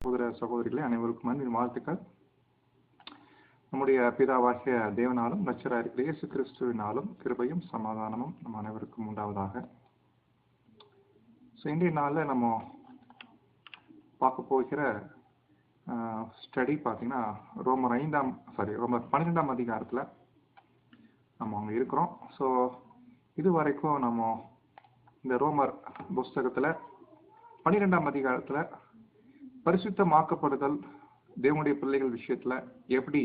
சகோதர சகோதரிகளே, அனைவருக்கும் அன்பின் வாழ்த்துக்கள். நம்முடைய பிதாவாகிய தேவனாலும் இரட்சகராகிய இயேசு கிறிஸ்துவினாலும் கிருபையும் சமாதானமும் நம் அனைவருக்கும் உண்டாவதாக. இன்றைய நாளில் நம்ம பார்க்க போகிற ஸ்டடி பார்த்தீங்கன்னா ரோமர் 12ஆம் அதிகாரத்தில் நம்ம அங்கே இருக்கிறோம். ஸோ இது வரைக்கும் நம்ம இந்த ரோமர் புஸ்தகத்தில் 12ஆம் அதிகாரத்தில் பரிசுத்தமாக்கப்படுதல் தேவனுடைய பிள்ளைகள் விஷயத்துல எப்படி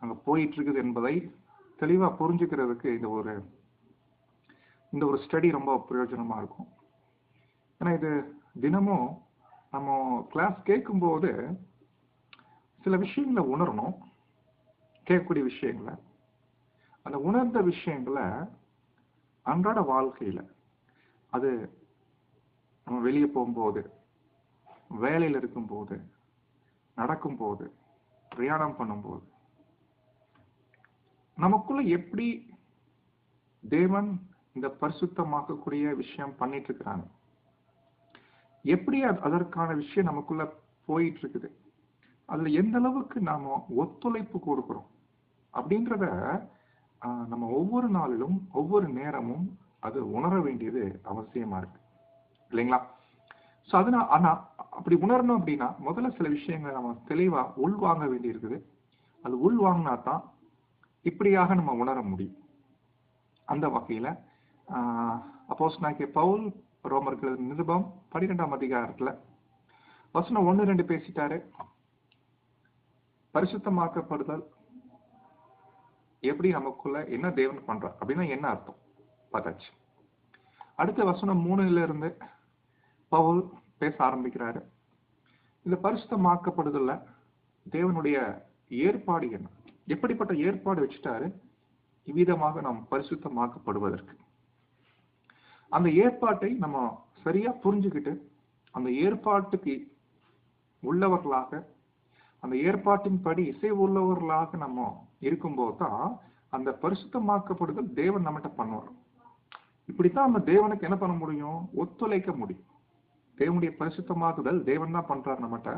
அங்க போயிட்டு இருக்குது என்பதை தெளிவா புரிஞ்சுக்கிறதுக்கு இந்த ஒரு ஸ்டடி ரொம்ப பிரயோஜனமா இருக்கும். ஏன்னா இது தினமும் நம்ம கிளாஸ் கேட்கும்போது சில விஷயங்களை உணரணும். கேட்கக்கூடிய விஷயங்களை, அந்த உணர்ந்த விஷயங்களை அன்றாட வாழ்க்கையில அது நம்ம வெளியே போகும்போது, வேலையில் இருக்கும்போது, நடக்கும்போது, பிரயாணம் பண்ணும்போது நமக்குள்ள எப்படி தேவன் இந்த பரிசுத்தமாக்கக்கூடிய விஷயம் பண்ணிட்டு இருக்கிறாங்க, எப்படி அதற்கான விஷயம் நமக்குள்ள போயிட்டு இருக்குது, அதுல எந்த அளவுக்கு நாம ஒத்துழைப்பு கொடுக்கிறோம் அப்படின்றத நம்ம ஒவ்வொரு நாளிலும் ஒவ்வொரு நேரமும் அது உணர வேண்டியது அவசியமா இருக்கு இல்லைங்களா? ஸோ அதனால ஆனா அப்படி உணரணும் அப்படின்னா முதல்ல சில விஷயங்களை நம்ம தெளிவா உள்வாங்க வேண்டி இருக்குது. அது உள்வாங்கினா தான் இப்படியாக நம்ம உணர முடியும். அந்த வகையில அப்போஸ்தலனாகிய பவுல் ரோமர்கள் நிருபம் 12ஆம் அதிகாரத்துல வசனம் 1-2 பேசிட்டாரு. பரிசுத்தமாக்கப்படுதல் எப்படி நமக்குள்ள என்ன தேவன் பண்றார் அப்படின்னா என்ன அர்த்தம் பார்த்தாச்சு. அடுத்த வசனம் 3 பவுல் பேச ஆரம்பிக்கிறாரு. இந்த பரிசுத்தமாக்கப்படுதல்ல தேவனுடைய ஏற்பாடு என்ன, எப்படிப்பட்ட ஏற்பாடு வச்சுட்டாரு இவ்விதமாக நாம் பரிசுத்தமாக்கப்படுவதற்கு. அந்த ஏற்பாட்டை நம்ம சரியா புரிஞ்சுக்கிட்டு அந்த ஏற்பாட்டுக்கு உள்ளவர்களாக, அந்த ஏற்பாட்டின்படி இசை உள்ளவர்களாக நம்ம இருக்கும்போது தான் அந்த பரிசுத்தமாக்கப்படுதல் தேவன் நம்மகிட்ட பண்ணுவார். இப்படித்தான் நம்ம தேவனுக்கு என்ன பண்ண முடியும், ஒத்துழைக்க முடியும். தேவனுடைய பரிசுத்தமாக்குதல் தேவன் தான் பண்றாரு நம்மகிட்ட.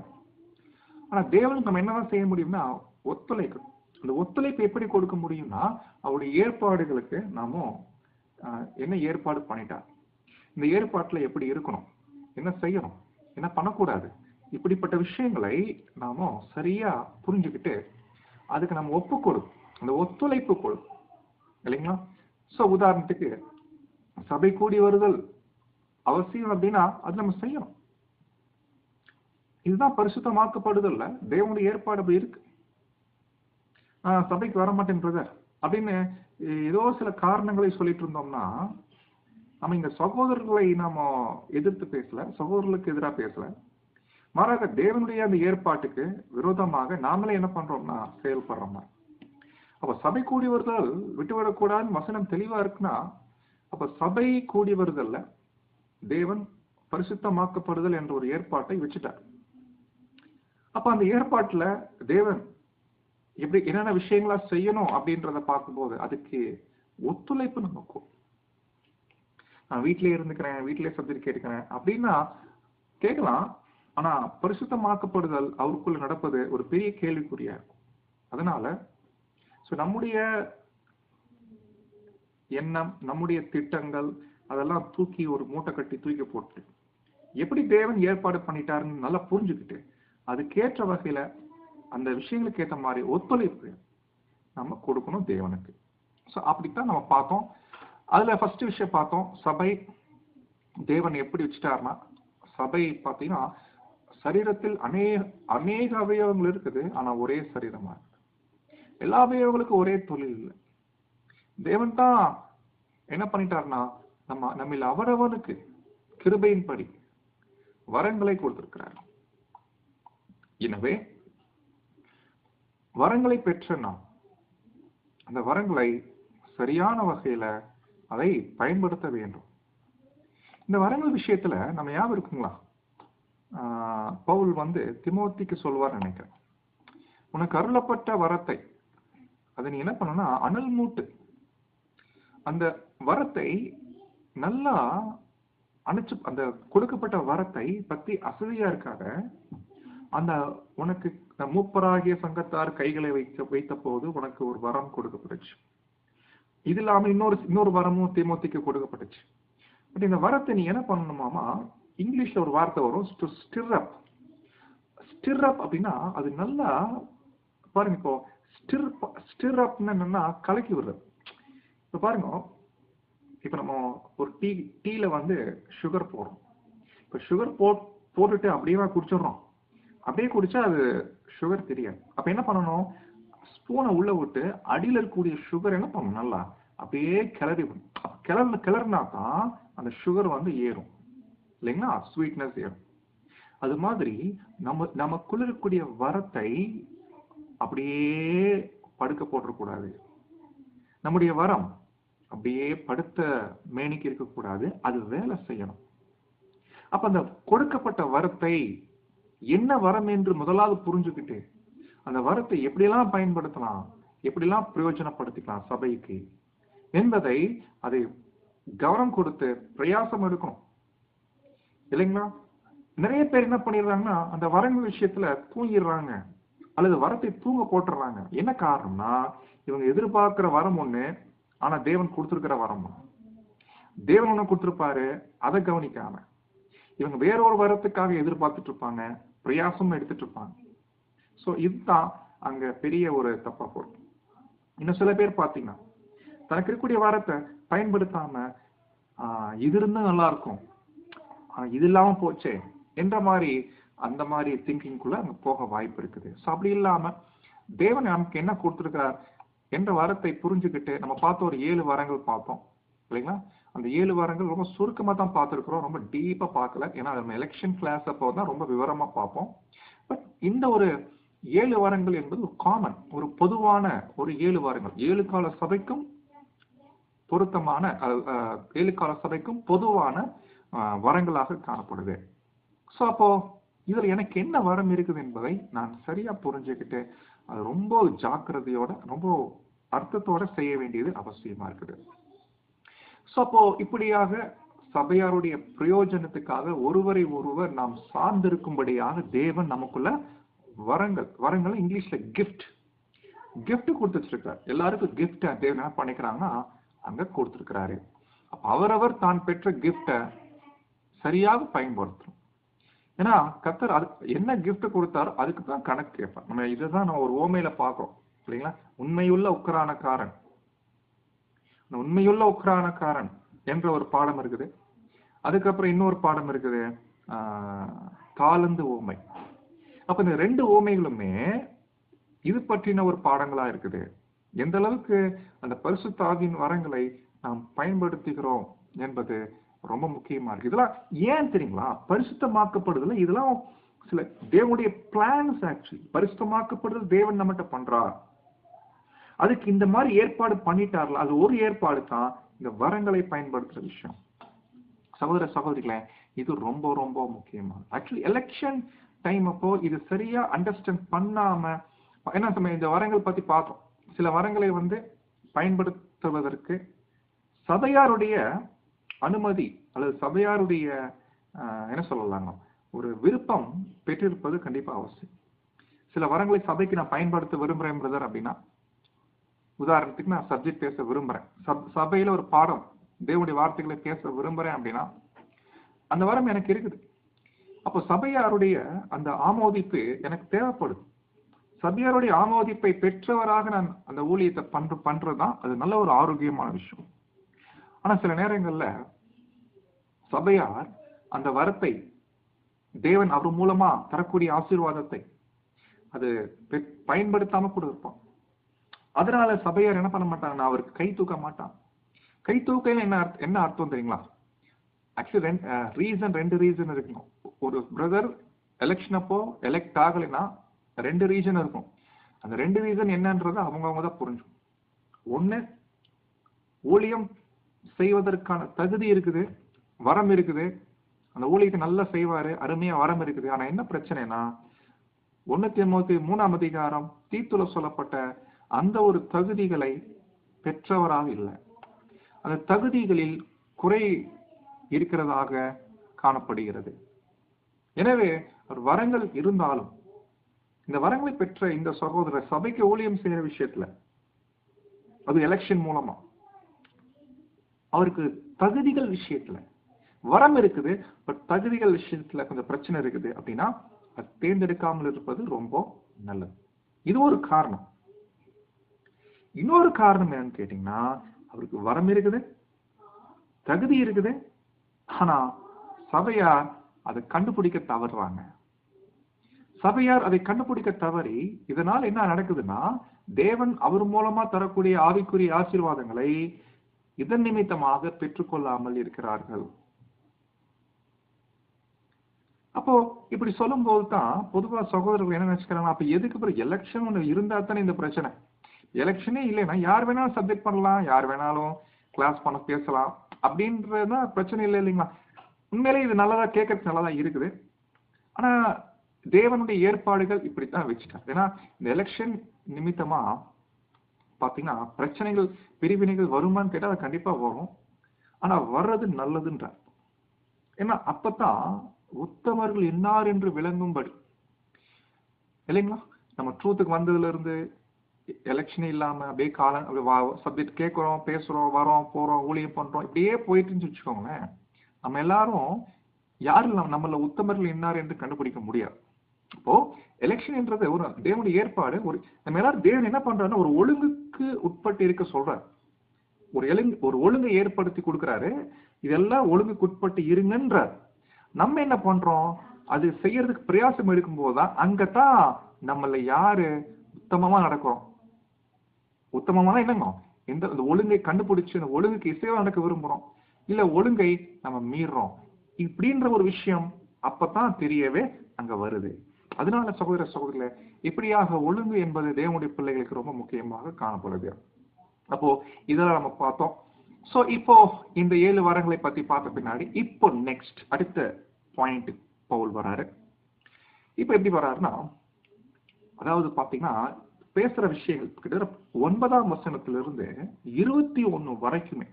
ஆனா தேவனுக்கு நம்ம என்னதான் செய்ய முடியும்னா ஒத்துழைக்கணும். அந்த ஒத்துழைப்பு எப்படி கொடுக்க முடியும்னா அவருடைய ஏற்பாடுகளுக்கு நாம என்ன ஏற்பாடு பண்ணிட்டார், இந்த ஏற்பாட்டுல எப்படி இருக்கணும், என்ன செய்யணும், என்ன பண்ணக்கூடாது, இப்படிப்பட்ட விஷயங்களை நாம சரியா புரிஞ்சுக்கிட்டு அதுக்கு நம்ம ஒப்பு கொடுக்கும், அந்த ஒத்துழைப்பு கொடுக்கும் இல்லைங்களா? சோ உதாரணத்துக்கு சபை கூடி வருதல் அவசியம் அப்படின்னா அது நம்ம செய்யணும். இதுதான் பரிசுத்தமாக்கப்படுதல்ல தேவனுடைய ஏற்பாடு அப்படி இருக்கு. சபைக்கு வர மாட்டேன் பிரதர் அப்படின்னு ஏதோ சில காரணங்களை சொல்லிட்டு இருந்தோம்னா நம்ம இந்த சகோதரர்களை நாம எதிர்த்து பேசல, சகோதரர்களுக்கு எதிராக பேசல, மாறாக தேவனுடைய அந்த ஏற்பாட்டுக்கு விரோதமாக நாமளே என்ன பண்றோம்னா செயல்படுறோம். அப்ப சபை கூடி வருதல் விட்டுவிடக்கூடாதுன்னு வசனம் தெளிவா இருக்குன்னா அப்ப சபை கூடி வருதல்ல தேவன் பரிசுத்தமாக்கப்படுதல் என்ற ஒரு ஏற்பாட்டை வச்சுட்டார். அப்ப அந்த ஏற்பாட்டுல தேவன் எப்படி என்னென்ன விஷயங்களா செய்யணும் அப்படின்றத பார்க்கும்போது அதுக்கு ஒத்துழைப்பு நமக்கும். நான் வீட்டிலேயே இருந்துக்கிறேன், வீட்டிலேயே சப்ஜெக்ட் கேட்கிறேன் அப்படின்னா கேட்கலாம். ஆனா பரிசுத்தமாக்கப்படுதல் அவருக்குள்ள நடப்பது ஒரு பெரிய கேள்விக்குறியா இருக்கும். அதனால நம்முடைய எண்ணம், நம்முடைய திட்டங்கள் அதெல்லாம் தூக்கி ஒரு மூட்டை கட்டி தூக்கி போட்டு எப்படி தேவன் ஏற்பாடு பண்ணிட்டாருன்னு நல்லா புரிஞ்சுக்கிட்டு அதுக்கேற்ற வகையில அந்த விஷயங்களுக்கு ஏற்ற மாதிரி ஒத்துழைப்பு நம்ம கொடுக்கணும் தேவனுக்கு. ஸோ அப்படித்தான் நம்ம பார்த்தோம். அதுல ஃபர்ஸ்ட் விஷயம் பார்த்தோம், சபை தேவன் எப்படி வச்சுட்டாருன்னா சபை பார்த்தீங்கன்னா சரீரத்தில் அநேக அவயவங்கள் இருக்குது, ஆனா ஒரே சரீரமா இருக்கு. எல்லா அவயவங்களுக்கும் ஒரே தொழில் இல்லை. தேவன் தான் என்ன பண்ணிட்டாருன்னா நம்ம அவரவனுக்கு கிருபையின்படி வரங்களை கொடுத்திருக்கிறார். எனவே வரங்களை பெற்ற நாம் அந்த வரங்களை சரியான வகையில அதை பயன்படுத்த வேண்டும். இந்த வரங்கள் விஷயத்துல நம்ம ஞாபகம் இருக்குங்களா, பவுல் திமோத்திக்கு சொல்வார் நினைக்கிறேன், உனக்கு அருளப்பட்ட வரத்தை அதை நீ என்ன பண்ணணும்னா அனல் மூட்டு, அந்த வரத்தை நல்லா அணைச்சு, அந்த கொடுக்கப்பட்ட வரத்தை பத்தி அசதியா இருக்காத, அந்த உனக்கு மூப்பராகிய சங்கத்தார் கைகளை வைத்த போது உனக்கு ஒரு வரம் கொடுக்கப்பட்டுச்சு. இது இல்லாம இன்னொரு வரமும் தீமோத்திக்கு கொடுக்கப்பட்டுச்சு. பட் இந்த வரத்தை நீ என்ன பண்ணணுமாமா, இங்கிலீஷ்ல ஒரு வார்த்தை வரும், ஸ்டிர் அப் அப்படின்னா அது நல்லா பாருங்க. இப்போ ஸ்டிர் அப்னா என்னன்னா கலக்கி விடுறது. இப்ப பாருங்க, இப்ப நம்ம ஒரு டீல வந்து சுகர் போடுறோம். இப்ப சுகர் போட்டுட்டு அப்படியே குடிச்சிடுறோம். அப்படியே குடிச்சா அது சுகர் தெரியாது. அப்ப என்ன பண்ணணும், ஸ்பூனை உள்ள விட்டு அடியில் இருக்கக்கூடிய சுகர் என்ன பண்ணணும், நல்லா அப்படியே கிளறினா தான் அந்த சுகர் வந்து ஏறும் இல்லைங்களா, ஸ்வீட்னஸ் ஏறும். அது மாதிரி நமக்குள்ள இருக்கக்கூடிய வரத்தை அப்படியே படுக்க போட்டுறக்கூடாது. நம்முடைய வரம் அப்படியே படுத்த மேனிக்கு இருக்கக்கூடாது, அது வேலை செய்யணும். அப்ப அந்த கொடுக்கப்பட்ட வரத்தை என்ன வரம் என்று முதலாவது புரிஞ்சுக்கிட்டு அந்த வரத்தை எப்படியெல்லாம் பயன்படுத்தலாம், எப்படியெல்லாம் பிரயோஜனப்படுத்திக்கலாம் சபைக்கு என்பதை அதை கவனம் கொடுத்து பிரயாசம் எடுக்கணும் இல்லைங்களா. நிறைய பேர் என்ன பண்ணிடுறாங்கன்னா, அந்த வரங்கள் விஷயத்துல தூங்கிடுறாங்க அல்லது வரத்தை தூங்க போட்டுறாங்க. என்ன காரணம்னா, இவங்க எதிர்பார்க்கிற வரம் ஒண்ணு, ஆனா தேவன் கொடுத்திருக்கிற வரம் தேவன் ஒண்ணு கொடுத்திருப்பாரு, அதை கவனிக்காம இவங்க வேறொரு வரத்துக்காக எதிர்பார்த்துட்டு இருப்பாங்க, பிரயாசம் எடுத்துட்டு இருப்பாங்க. சோ இதுதான் அங்க பெரிய ஒரு தப்பா போகும். இன்னும் சில பேர் பாத்தீங்கன்னா தனக்கு இருக்கக்கூடிய வரத்தை பயன்படுத்தாம இது இருந்தா நல்லா இருக்கும், இது இல்லாம போச்சே என்ற மாதிரி அந்த மாதிரி திங்கிங்குள்ள அங்க போக வாய்ப்பு இருக்குது. ஸோ அப்படி இல்லாம தேவன் நமக்கு என்ன கொடுத்துருக்கிறார் என்ற வரத்தை புரிஞ்சுக்கிட்டு நம்ம பார்த்த ஒரு 7 வரங்கள் பார்த்தோம் இல்லைங்களா. அந்த 7 வரங்கள் ரொம்ப சுருக்கமா தான் பார்த்துருக்கிறோம், ரொம்ப டீப்பா பார்க்கல. ஏன்னா நம்ம எலெக்ஷன் கிளாஸ் அப்போ தான் ரொம்ப விவரமா பார்ப்போம். பட் இந்த ஒரு 7 வரங்கள் என்பது ஒரு காமன், ஒரு பொதுவான ஒரு 7 வரங்கள், 7 கால சபைக்கும் பொருத்தமான 7 கால சபைக்கும் பொதுவான வரங்களாக காணப்படுது. ஸோ அப்போ இதுல எனக்கு என்ன வரம் இருக்குது என்பதை நான் சரியா புரிஞ்சுக்கிட்டு அது ரொம்ப ஜாக்கிரதையோட ரொம்ப அர்த்தத்தோட செய்ய வேண்டியது அவசியமா இருக்குது. ஸோ அப்போ இப்படியாக சபையாருடைய பிரயோஜனத்துக்காக ஒருவரை ஒருவர் நாம் சார்ந்திருக்கும்படியாக தேவன் நமக்குள்ள வரங்களை இங்கிலீஷ்ல கிஃப்ட் கொடுத்துருக்காரு. எல்லாருக்கும் கிஃப்ட் தேவன் என்ன பண்ணிக்கிறாங்கன்னா அங்க கொடுத்திருக்கிறாரு. அவரவர் தான் பெற்ற கிஃப்ட சரியாக பயன்படுத்தணும். ஏன்னா கர்த்தர் என்ன கிஃப்ட் கொடுத்தாரோ அதுக்கு தான் கணக்கு கேட்பார். நம்ம இதுதான் நம்ம ஒரு ஓமையில பார்க்கிறோம் இல்லைங்களா. உண்மையுள்ள உக்கிரானக்காரன், உண்மையுள்ள உக்கிரானக்காரன் என்ற ஒரு பாடம் இருக்குது. அதுக்கப்புறம் இன்னொரு பாடம் இருக்குது, தாளந்து ஓமை. அப்ப இந்த 2 ஓமைகளுமே இது பற்றின ஒரு பாடங்களா இருக்குது. எந்த அளவுக்கு அந்த பரிசுத்த ஆவியின் வரங்களை நாம் பயன்படுத்துகிறோம் என்பது ரொம்ப முக்கியமா இருக்கு. இதெல்லாம் ஏன் தெரியுங்களா, பரிசுத்தமாக்கப்படுதல இதெல்லாம் சில தேவனுடைய பிளான்ஸ். ஆக்சுவலி பரிசுத்தமாக்கப்படுதல் தேவன் நம்மகிட்ட பண்றார், அதுக்கு இந்த மாதிரி ஏற்பாடு பண்ணிட்டார்ல, அது ஒரு ஏற்பாடு தான் இந்த வரங்களை பயன்படுத்துற விஷயம். சகோதர சகோதரிகளே, இது ரொம்ப ரொம்ப முக்கியமா. ஆக்சுவலி எலெக்ஷன் டைம் அப்போ இது சரியா அண்டர்ஸ்டாண்ட் பண்ணாம, ஏன்னா நம்ம இந்த வரங்கள் பத்தி பார்த்தோம், சில வரங்களை வந்து பயன்படுத்துவதற்கு சபையாருடைய அனுமதி அல்லது சபையாருடைய என்ன சொல்லலாங்க ஒரு விருப்பம் பெற்றிருப்பது கண்டிப்பா அவசியம். சில வரங்களை சபைக்கு நான் பயன்படுத்த விரும்புறேன் பிரதர் அப்படின்னா, உதாரணத்துக்கு நான் சப்ஜெக்ட் பேச விரும்புறேன், சபையில ஒரு பாடம் தேவனுடைய வார்த்தைகளை பேச விரும்புறேன் அப்படின்னா அந்த வரம் எனக்கு இருக்குது. அப்போ சபையாருடைய அந்த ஆமோதிப்பு எனக்கு தேவைப்படுது. சபையாருடைய ஆமோதிப்பை பெற்றவராக நான் அந்த ஊழியத்தை பண்றதுதான் அது நல்ல ஒரு ஆரோக்கியமான விஷயம். ஆனா சில நேரங்கள்ல சபையார் அந்த வரத்தை தேவன் அவர் மூலமா தரக்கூடிய ஆசீர்வாதத்தை அது பயன்படுத்தாம கூட இருப்பான். அதனால சபையார் என்ன பண்ண மாட்டாங்கன்னா அவருக்கு கை தூக்க மாட்டான். கை தூக்க என்ன அர்த்தம் தெரியுங்களா? ஆக்சுவலி 2 ரீசன் இருக்கணும். ஒரு பிரதர் எலெக்ஷன் அப்போ எலெக்ட் ஆகலைன்னா 2 ரீசன் இருக்கும். அந்த 2 ரீசன் என்னன்றதை அவங்க தான் புரிஞ்சும். ஒண்ணு, ஊழியம் செய்வதற்கான தகுதி இருக்குது, வரம் இருக்குது, அந்த ஊழியத்தை நல்லா செய்வாரு, அருமையா வரம் இருக்குது. ஆனா என்ன பிரச்சனைனா 1 தீமோத்தேயு 3ஆம் அதிகாரம் தீத்துல சொல்லப்பட்ட அந்த ஒரு தகுதிகளை பெற்றவராக இல்லை. அந்த தகுதிகளில் குறை இருக்கிறதாக காணப்படுகிறது. எனவே வரங்கள் இருந்தாலும் இந்த வரங்களை பெற்ற இந்த சகோதரர் சபைக்கு ஊழியம் செய்யற விஷயத்துல, அது எலெக்ஷன் மூலமா, அவருக்கு தகுதிகள் விஷயத்துல வரம் இருக்குது, பட் தகுதிகள் விஷயத்துல கொஞ்சம் பிரச்சனை இருக்குது அப்படின்னா அது தேர்ந்தெடுக்காமல் இருப்பது ரொம்ப நல்லது. இது ஒரு காரணம். இன்னொரு காரணம் என்னன்னு கேட்டீங்கன்னா, அவருக்கு வரம் இருக்குது, தகுதி இருக்குது, ஆனா சபையார் அதை கண்டுபிடிக்க தவறுறாங்க. சபையார் அதை கண்டுபிடிக்க தவறி இதனால் என்ன நடக்குதுன்னா, தேவன் அவர் மூலமா தரக்கூடிய ஆவிக்குரிய ஆசீர்வாதங்களை இதன் நிமித்தமாக பெற்றுக்கொள்ளாமல் இருக்கிறார்கள். அப்போ இப்படி சொல்லும் போதுதான் பொதுவா சகோதரர்கள் என்ன நினைச்சுக்கிறாங்க, அப்ப எதுக்கு பிறகு எலெக்ஷன் ஒண்ணு இருந்தா தானே இந்த பிரச்சனை. எலெக்ஷனே இல்லைன்னா யார் வேணாலும் சப்ஜெக்ட் பண்ணலாம், யார் வேணாலும் கிளாஸ் பண்ண பேசலாம் அப்படின்றதுதான் பிரச்சனை இல்லை இல்லைங்களா. உண்மையிலே இது நல்லதா, கேட்கறதுக்கு நல்லதா இருக்குது. ஆனா தேவனுடைய ஏற்பாடுகள் இப்படித்தான் வச்சுட்டார். ஏன்னா இந்த எலெக்ஷன் நிமித்தமா பாத்தீங்கன்னா பிரச்சனைகள், பிரிவினைகள் வருமானு கேட்டா அது கண்டிப்பா வரும். ஆனா வர்றது நல்லதுன்றார். ஏன்னா அப்பதான் உத்தமர்கள் என்னார் என்று விளங்கும்படி இல்லைங்களா. நம்ம ட்ரூத்துக்கு வந்ததுல இருந்து எலெக்ஷனே இல்லாம அப்படியே காலம் சப்ஜெக்ட் கேட்கிறோம், பேசுறோம், வரோம், போறோம், ஊழியம் பண்றோம், இப்படியே போயிட்டுன்னு வச்சுக்கோங்களேன். நம்ம எல்லாரும் யாரும் நம்மள உத்தமர்கள் என்னார் என்று கண்டுபிடிக்க முடியாது. அப்போ எலெக்ஷன் என்றது ஒரு தேவனுடைய ஏற்பாடு. ஒரு நம்ம எல்லாரும் தேவன் என்ன பண்றாருன்னா ஒரு ஒழுங்குக்கு உட்பட்டு இருக்க சொல்றாரு. ஒரு ஒழுங்கை ஏற்படுத்தி கொடுக்கிறாரு. இதெல்லாம் ஒழுங்குக்கு உட்பட்டு இருங்கன்றார். நம்ம என்ன பண்றோம், அது செய்யறதுக்கு பிரயாசம் எடுக்கும் போதுதான் அங்கதான் நம்மள யாரு உத்தமமா நடக்கிறோம். உத்தமமான என்னங்க, இந்த ஒழுங்கை கண்டுபிடிச்சு இந்த ஒழுங்குக்கு இசைவா நடக்க விரும்புறோம், இல்ல ஒழுங்கை நம்ம மீறோம், இப்படின்ற ஒரு விஷயம் அப்பதான் தெரியவே அங்க வருது. அதனால சகோதர சகோதரிகளே, இப்படியாக ஒழுங்கு என்பது தேவனுடைய பிள்ளைகளுக்கு ரொம்ப முக்கியமாக காணப்படுது. அப்போ இதெல்லாம் நம்ம பார்த்தோம். சோ இப்போ இந்த 7 வாரங்களை பத்தி பார்த்த பின்னாடி இப்போ நெக்ஸ்ட் அடுத்த பாயிண்ட் பவுல் வராரு. இப்ப எப்படி வர்றாருன்னா, அதாவது பாத்தீங்கன்னா பேசுற விஷயங்கள் கிட்டத்தட்ட 9ஆம் வசனத்திலிருந்து 21 வரைக்குமே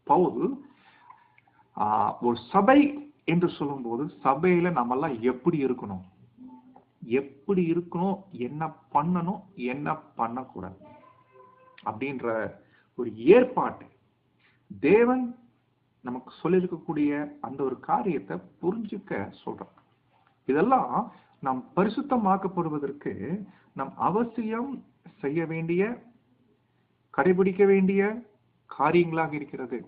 பவுல் ஒரு சபை என்று சொல்லும் போது சபையில நம்ம எல்லாம் எப்படி இருக்கணும், என்ன பண்ணணும், என்ன பண்ணக்கூடாது அப்படின்ற ஒரு ஏற்பாட்டு தேவன் நமக்கு சொல்லியிருக்கக்கூடிய அந்த ஒரு காரியத்தை புரிஞ்சுக்க சொல்றாங்க. இதெல்லாம் நாம் பரிசுத்தமாக்கப்படுவதற்கு நம் அவசியம் செய்ய வேண்டிய, கடைபிடிக்க வேண்டிய காரியங்களாக இருக்கிறது.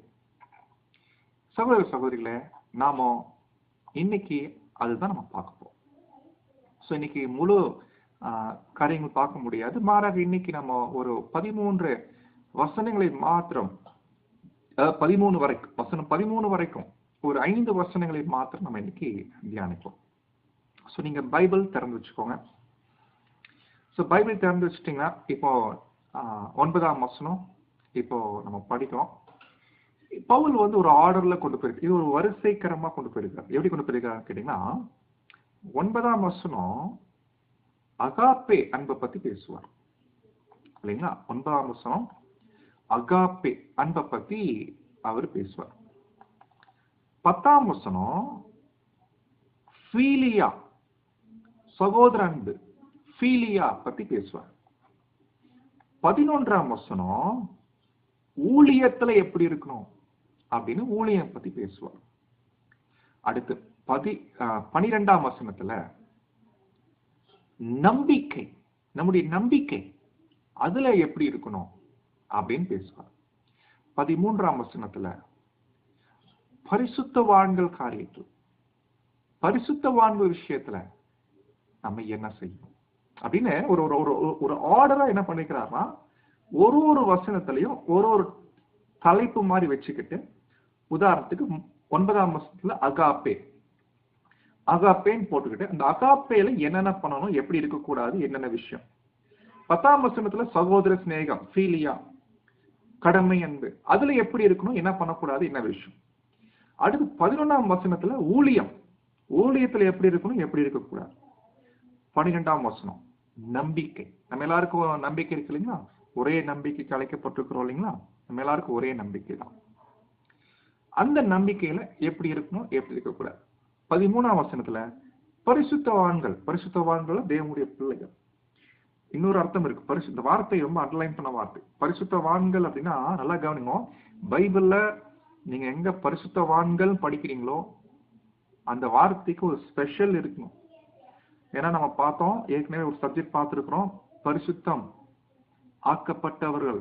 சகோதர சகோதரிகளே, நாம இன்னைக்கு அதுதான் நம்ம பார்க்க போறோம். ஸோ இன்னைக்கு முழு காரியங்கள் பார்க்க முடியாது. மாறாக இன்னைக்கு நம்ம ஒரு 13 வசனங்களை மாத்திரம், 13 வரைக்கும், வசனம் 13 வரைக்கும் ஒரு 5 வசனங்களை மாத்திரம் நம்ம இன்னைக்கு தியானிப்போம். ஸோ நீங்க பைபிள் திறந்து வச்சுக்கோங்க. ஸோ பைபிள் திறந்து வச்சுட்டீங்கன்னா இப்போ 9ஆம் வசனம் இப்போ நம்ம படிக்கிறோம். பவுல் வந்து ஒரு ஆர்டர்ல கொண்டு போயிருக்கு. இது ஒரு வரிசைக்கரமா கொண்டு போயிருக்காரு. எப்படி கொண்டு போயிருக்காரு கேட்டீங்கன்னா, 9ஆம் வசனம் அகாப்பே அன்பை பத்தி பேசுவார் இல்லைங்களா. 9ஆம் வசனம் அகாப்பே அன்பை பத்தி அவர் பேசுவார். 10ஆம் வசனம் ஃபீலியா, சகோதர அன்பு, ஃபீலியா பத்தி பேசுவார். 11ஆம் வசனம் ஊழியத்துல எப்படி இருக்கணும் அப்படின்னு ஊழியம் பத்தி பேசுவார். அடுத்து 12ஆம் வசனத்துல நம்பிக்கை, நம்முடைய நம்பிக்கை அதுல எப்படி இருக்கணும் அப்படின்னு பேசுவார். 13ஆம் வசனத்துல பரிசுத்தவான்கள் காரியத்தில், பரிசுத்தவான்கள் விஷயத்துல நம்ம என்ன செய்யணும் அப்படின்னு ஒரு ஆர்டரா என்ன பண்ணிக்கிறாருன்னா, ஒரு வசனத்திலையும் ஒரு தலைப்பு மாதிரி வச்சுக்கிட்டு, உதாரணத்துக்கு 9ஆம் வசனத்துல அகாப்பேன்னு போட்டுக்கிட்டு அந்த அகாப்பேல என்னென்ன பண்ணணும், எப்படி இருக்கக்கூடாது, என்னென்ன விஷயம். 10ஆம் வசனத்துல சகோதர சிநேகம், ஃபீலியா, கடமை அன்பு, அதுல எப்படி இருக்கணும், என்ன பண்ணக்கூடாது, என்ன விஷயம். அடுத்து 11ஆம் வசனத்துல ஊழியத்துல எப்படி இருக்கணும், எப்படி இருக்கக்கூடாது. 12ஆம் வசனம் நம்பிக்கை, நம்ம எல்லாருக்கும் நம்பிக்கை இருக்கு இல்லைங்களா, ஒரே நம்பிக்கைக்கு அழைக்கப்பட்டிருக்கிறோம் இல்லைங்களா, நம்ம எல்லாருக்கும் ஒரே நம்பிக்கை தான். அந்த நம்பிக்கையில எப்படி இருக்கணும், எப்படி இருக்கக்கூடாது. 13ஆம் வசனத்துல பரிசுத்தவான்கள் தேவனுடைய பிள்ளைகள். இன்னொரு அர்த்தம் இருக்கு. இந்த வார்த்தை ரொம்ப அண்டர்லைன் பண்ண வார்த்தை. பரிசுத்தவான்கள் அப்படின்னா நல்லா கவனிங்க. பைபிள்ல நீங்க எங்க பரிசுத்தவான்கள் படிக்கிறீங்களோ அந்த வார்த்தைக்கு ஒரு ஸ்பெஷல் இருக்கணும். ஏன்னா நம்ம பார்த்தோம், ஏற்கனவே ஒரு சப்ஜெக்ட் பார்த்திருக்கிறோம், பரிசுத்தம் ஆக்கப்பட்டவர்கள்,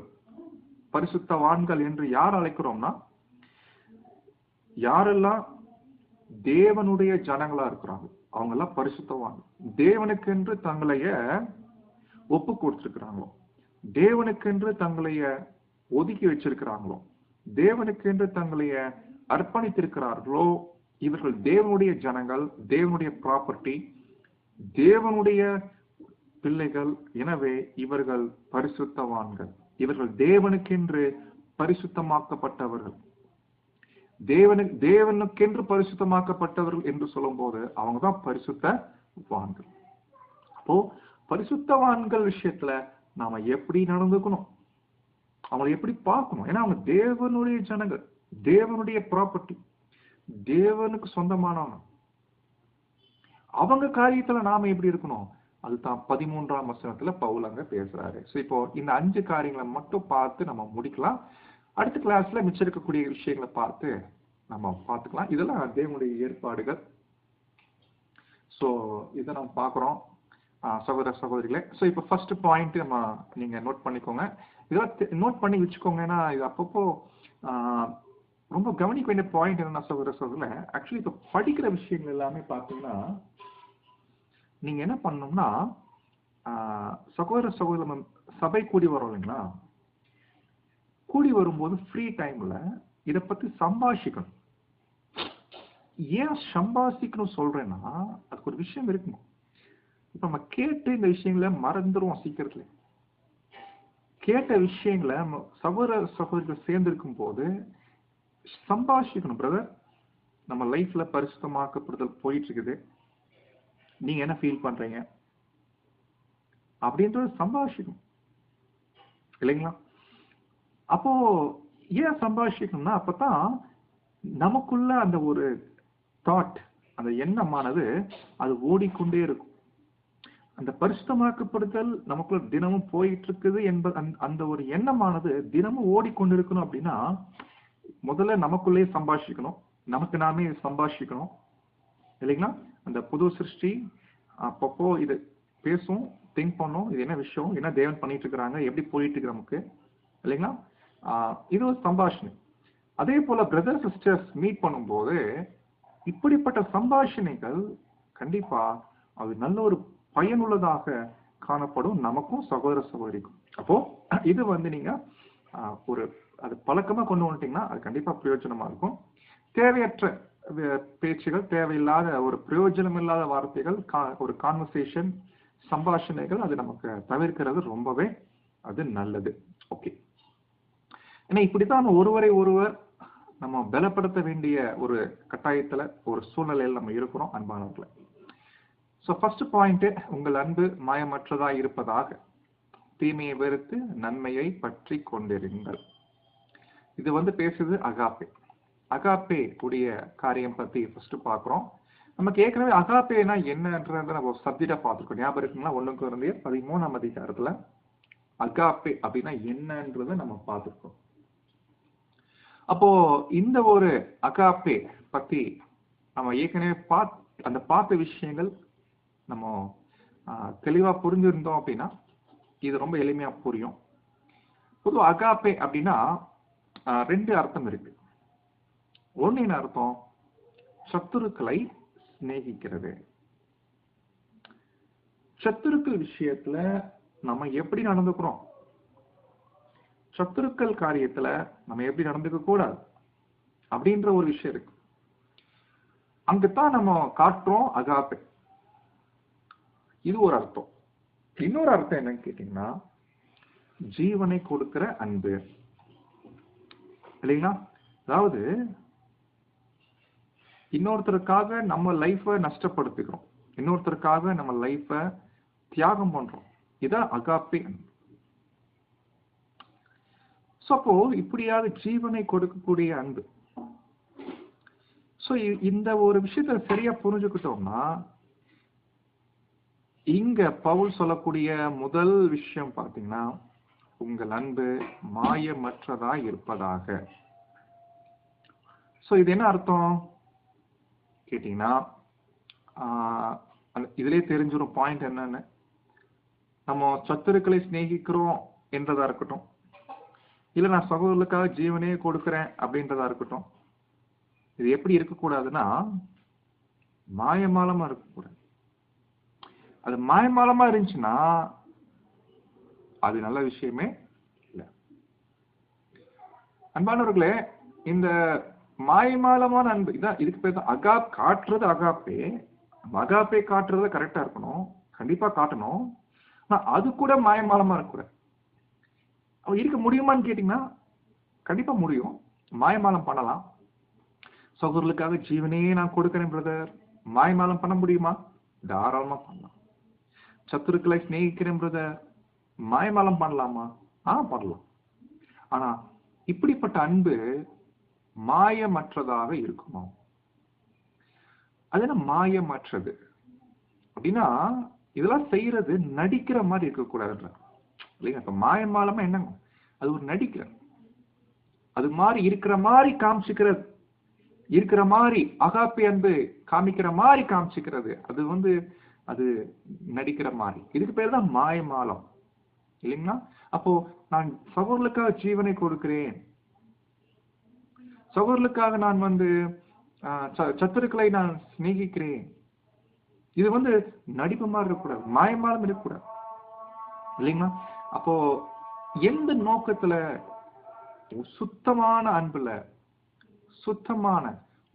பரிசுத்தவான்கள் என்று யார் அழைக்கிறோம்னா யாரெல்லாம் தேவனுடைய ஜனங்களா இருக்கிறாங்க அவங்க எல்லாம் பரிசுத்தவான்கள். தேவனுக்கென்று தங்களைய ஒப்பு கொடுத்திருக்கிறாங்களோ, தேவனுக்கென்று தங்களைய ஒதுக்கி வச்சிருக்கிறாங்களோ, தேவனுக்கென்று தங்களைய அர்ப்பணித்திருக்கிறார்களோ, இவர்கள் தேவனுடைய ஜனங்கள், தேவனுடைய ப்ராப்பர்ட்டி, தேவனுடைய பிள்ளைகள். எனவே இவர்கள் பரிசுத்தவான்கள். இவர்கள் தேவனுக்கென்று பரிசுத்தமாக்கப்பட்டவர்கள். தேவனுக்கென்று பரிசுத்தமாக்கப்பட்டவர்கள் என்று சொல்லும் போது அவங்கதான் பரிசுத்தவான்கள். அப்போ பரிசுத்தவான்கள் விஷயத்துல நாம எப்படி நடந்துக்கணும், அவங்களை எப்படி பார்க்கணும்? ஏன்னா அவங்க தேவனுடைய ஜனங்கள், தேவனுடைய ப்ராப்பர்ட்டி, தேவனுக்கு சொந்தமானவங்க. அவங்க காரியத்துல நாம எப்படி இருக்கணும்? அதுதான் 13ஆம் வசனத்துல பவுல் அங்க பேசுறாரு. இப்போ இந்த 5 காரியங்களை மட்டும் பார்த்து நம்ம முடிக்கலாம். அடுத்த கிளாஸ்ல மிச்சம் இருக்கக்கூடிய விஷயங்களை பார்த்து நம்ம பார்த்துக்கலாம். இதெல்லாம் தேவனுடைய ஏற்பாடுகள். சோ இதை நம்ம பார்க்கிறோம் சகோதர சகோதரிகளே. ஸோ இப்போ ஃபர்ஸ்ட் பாயிண்ட் நம்ம நீங்க நோட் பண்ணிக்கோங்க. இதெல்லாம் நோட் பண்ணி வச்சுக்கோங்க. ஏன்னா இது அப்பப்போ ரொம்ப கவனிக்க வேண்டிய பாயிண்ட் என்னன்னா சகோதர சகோதரிகளே, ஆக்சுவலி இப்போ படிக்கிற விஷயங்கள் எல்லாமே பார்த்தீங்கன்னா நீங்க என்ன பண்ணணும்னா சகோதர சகோதரி சபை கூடி வரும் இல்லைங்களா, கூடி வரும்போது ஃப்ரீ டைம்ல இத பத்தி சம்பாஷிக்கணும். ஏன் சம்பாஷிக்கணும் சொல்றேன்னா அதுக்கு ஒரு விஷயம் இருக்கணும். இப்ப நம்ம கேட்டு இந்த விஷயங்களை மறந்துருவோம் சீக்கிரத்துல. கேட்ட விஷயங்களை சகோதர சகோதரிகள் சேர்ந்திருக்கும் போது சம்பாஷிக்கணும். பிரதர், நம்ம லைஃப்ல பரிசுத்தமாக்கப்படுதல் போயிட்டு இருக்குது, நீங்க என்ன ஃபீல் பண்றீங்க அப்படின்றது சம்பாஷிக்கணும் இல்லைங்களா? அப்போ ஏன் சம்பாஷிக்கணும்னா அப்பதான் நமக்குள்ள அந்த ஒரு தாட், அந்த எண்ணமானது அது ஓடிக்கொண்டே இருக்கும். அந்த பரிசுத்தமாக்கப்படுதல் நமக்குள்ள தினமும் போயிட்டு இருக்குது என்பது அந்த ஒரு எண்ணமானது தினமும் ஓடிக்கொண்டிருக்கணும். அப்படின்னா முதல்ல நமக்குள்ளே சம்பாஷிக்கணும், நமக்கு நாமே சம்பாஷிக்கணும் இல்லைங்களா? அந்த புது சிருஷ்டி அப்பப்போ இது பேசும், திங்க் பண்ணும், இது என்ன விஷயம், என்ன தேவன் பண்ணிட்டு இருக்கிறாங்க, எப்படி போயிட்டு இருக்கு நமக்கு இல்லைங்களா? இது ஒரு சம்பாஷணை. அதே போல பிரதர் சிஸ்டர்ஸ் மீட் பண்ணும்போது இப்படிப்பட்ட சம்பாஷணைகள் கண்டிப்பா அது நல்ல ஒரு பயனுள்ளதாக காணப்படும் நமக்கும் சகோதர சகோதரிக்கும். அப்போ இது நீங்க ஒரு அது பழக்கமா கொண்டு வந்துட்டீங்கன்னா அது கண்டிப்பா பிரயோஜனமா இருக்கும். தேவையற்ற பேச்சுகள், தேவையில்லாத ஒரு பிரயோஜனம் இல்லாத வார்த்தைகள், ஒரு கான்வர்சேஷன், சம்பாஷணைகள் அது நமக்கு தவிர்க்கிறது ரொம்பவே அது நல்லது. ஓகே, ஏன்னா இப்படித்தான் ஒருவரை ஒருவர் நம்ம பலப்படுத்த வேண்டிய ஒரு கட்டாயத்துல ஒரு சூழ்நிலையில் நம்ம இருக்கிறோம் அன்பானவர்களை. ஸோ ஃபர்ஸ்ட் பாயிண்ட், உங்கள் அன்பு மாயமற்றதா இருப்பதாக, தீமையை வெறுத்து நன்மையை பற்றி கொண்டிருங்கள். இது பேசுது அகாப்பே. அகாப்பே உடைய காரியம் பத்தி ஃபர்ஸ்ட் பாக்குறோம். நமக்கு ஏற்கனவே அகாப்பேனா என்னன்றத நம்ம சப்ஜெக்டா பார்த்துருக்கோம். ஞாபகம் இருக்குங்களா? 1 கொரிந்தியர் 13ஆம் அதிகாரத்துல அகாப்பே அப்படின்னா என்னன்றத நம்ம பார்த்துருக்கோம். அப்போ இந்த ஒரு அகாப்பே பத்தி நம்ம ஏற்கனவே பார்த்த விஷயங்கள் நம்ம தெளிவா புரிஞ்சிருந்தோம் அப்படின்னா இது ரொம்ப எளிமையா புரியும். பொதுவா அகாப்பே அப்படின்னா 2 அர்த்தம் இருக்கு. ஒன்னு என்ன அர்த்தம்? சத்துருக்களை சிநேகிக்கிறது. சத்துருக்கள் விஷயத்துல நம்ம எப்படி நடந்துக்கிறோம், சத்துருக்கள் காரியத்துல நம்ம எப்படி நடந்துக்க கூடாது அப்படின்ற ஒரு விஷயம் இருக்கு. அங்கத்தான் நம்ம காட்டுறோம் அகாப்பே. இது ஒரு அர்த்தம். இன்னொரு அர்த்தம் என்னன்னு கேட்டீங்கன்னா ஜீவனை கொடுக்கிற அன்பு இல்லைங்களா? அதாவது இன்னொருத்தருக்காக நம்ம லைஃப நஷ்டப்படுத்திக்கிறோம், இன்னொருத்தருக்காக நம்ம லைஃப தியாகம் பண்றோம். இதான் அகாப்பே. அப்போ இப்படியாவது ஜீவனை கொடுக்கக்கூடிய அன்பு. சோ இந்த ஒரு விஷயத்த சரியா புரிஞ்சுக்கிட்டோம்னா இங்க பவுல் சொல்லக்கூடிய முதல் விஷயம் பாத்தீங்கன்னா, உங்கள் அன்பு மாயமற்றதா இருப்பதாக. சோ இது என்ன அர்த்தம் கேட்டீங்கன்னா, இதுலயே தெரிஞ்சிடும் பாயிண்ட் என்னன்னு. நம்ம சத்துருக்களை சிநேகிக்கிறோம் என்றதா இருக்கட்டும், இல்ல நான் சகோதரர்களுக்காக ஜீவனே கொடுக்கிறேன் அப்படின்றதா இருக்கட்டும், இது எப்படி இருக்கக்கூடாதுன்னா மாயமாலமா இருக்கக்கூடாது. அது மாயமாலமா இருந்துச்சுன்னா அது நல்ல விஷயமே இல்லை. அன்பானவர்களே, இந்த மாயமாலமான அன்பு இதான், இதுக்கு பேர் தான் அகாப். காட்டுறது அகாப்பே, அகாப்பே காட்டுறது கரெக்டா இருக்கணும், கண்டிப்பா காட்டணும். ஆனா அது கூட மாயமாலமா இருக்கக்கூடாது. அவ இருக்க முடியுமான்னு கேட்டீங்கன்னா கண்டிப்பா முடியும். மாயமாலம் பண்ணலாம். சகோதரர்களுக்காக ஜீவனே நான் கொடுக்கிறேன் பிரதர், மாயமாலம் பண்ண முடியுமா? தாராளமா பண்ணலாம். சத்துருக்களை சிநேகிக்கிறேன் பிரதர், மாயமாலம் பண்ணலாமா? பண்ணலாம். ஆனா இப்படிப்பட்ட அன்பு மாயமற்றதாக இருக்குமா? அது என்ன மாயமற்றது அப்படின்னா, இதெல்லாம் செய்யறது நடிக்கிற மாதிரி இருக்கக்கூடாது இல்லைங்க. இப்ப மாயமாலமா என்னங்க, அது ஒரு நடிக்கிற, அது மாதிரி இருக்கிற மாதிரி காமிச்சுக்கிறது, இருக்கிற மாதிரி அகாப்பி அன்பு காமிக்கிற மாதிரி காமிச்சுக்கிறது, அது அது நடிக்கிற மாதிரி. இதுக்கு பேர் தான் மாயமாலம் இல்லைங்களா? அப்போ நான் சகோதரர்களுக்காக ஜீவனை கொடுக்கிறேன், சகோதரர்களுக்காக நான் சத்துருக்களை நான் சிநேகிக்கிறேன், இது நடிப்பு மாதிரி இருக்கக்கூடாது, மாயமாலம் இருக்கக்கூடாது இல்லைங்களா? அப்போ எந்த நோக்கத்துல, சுத்தமான அன்புல, சுத்தமான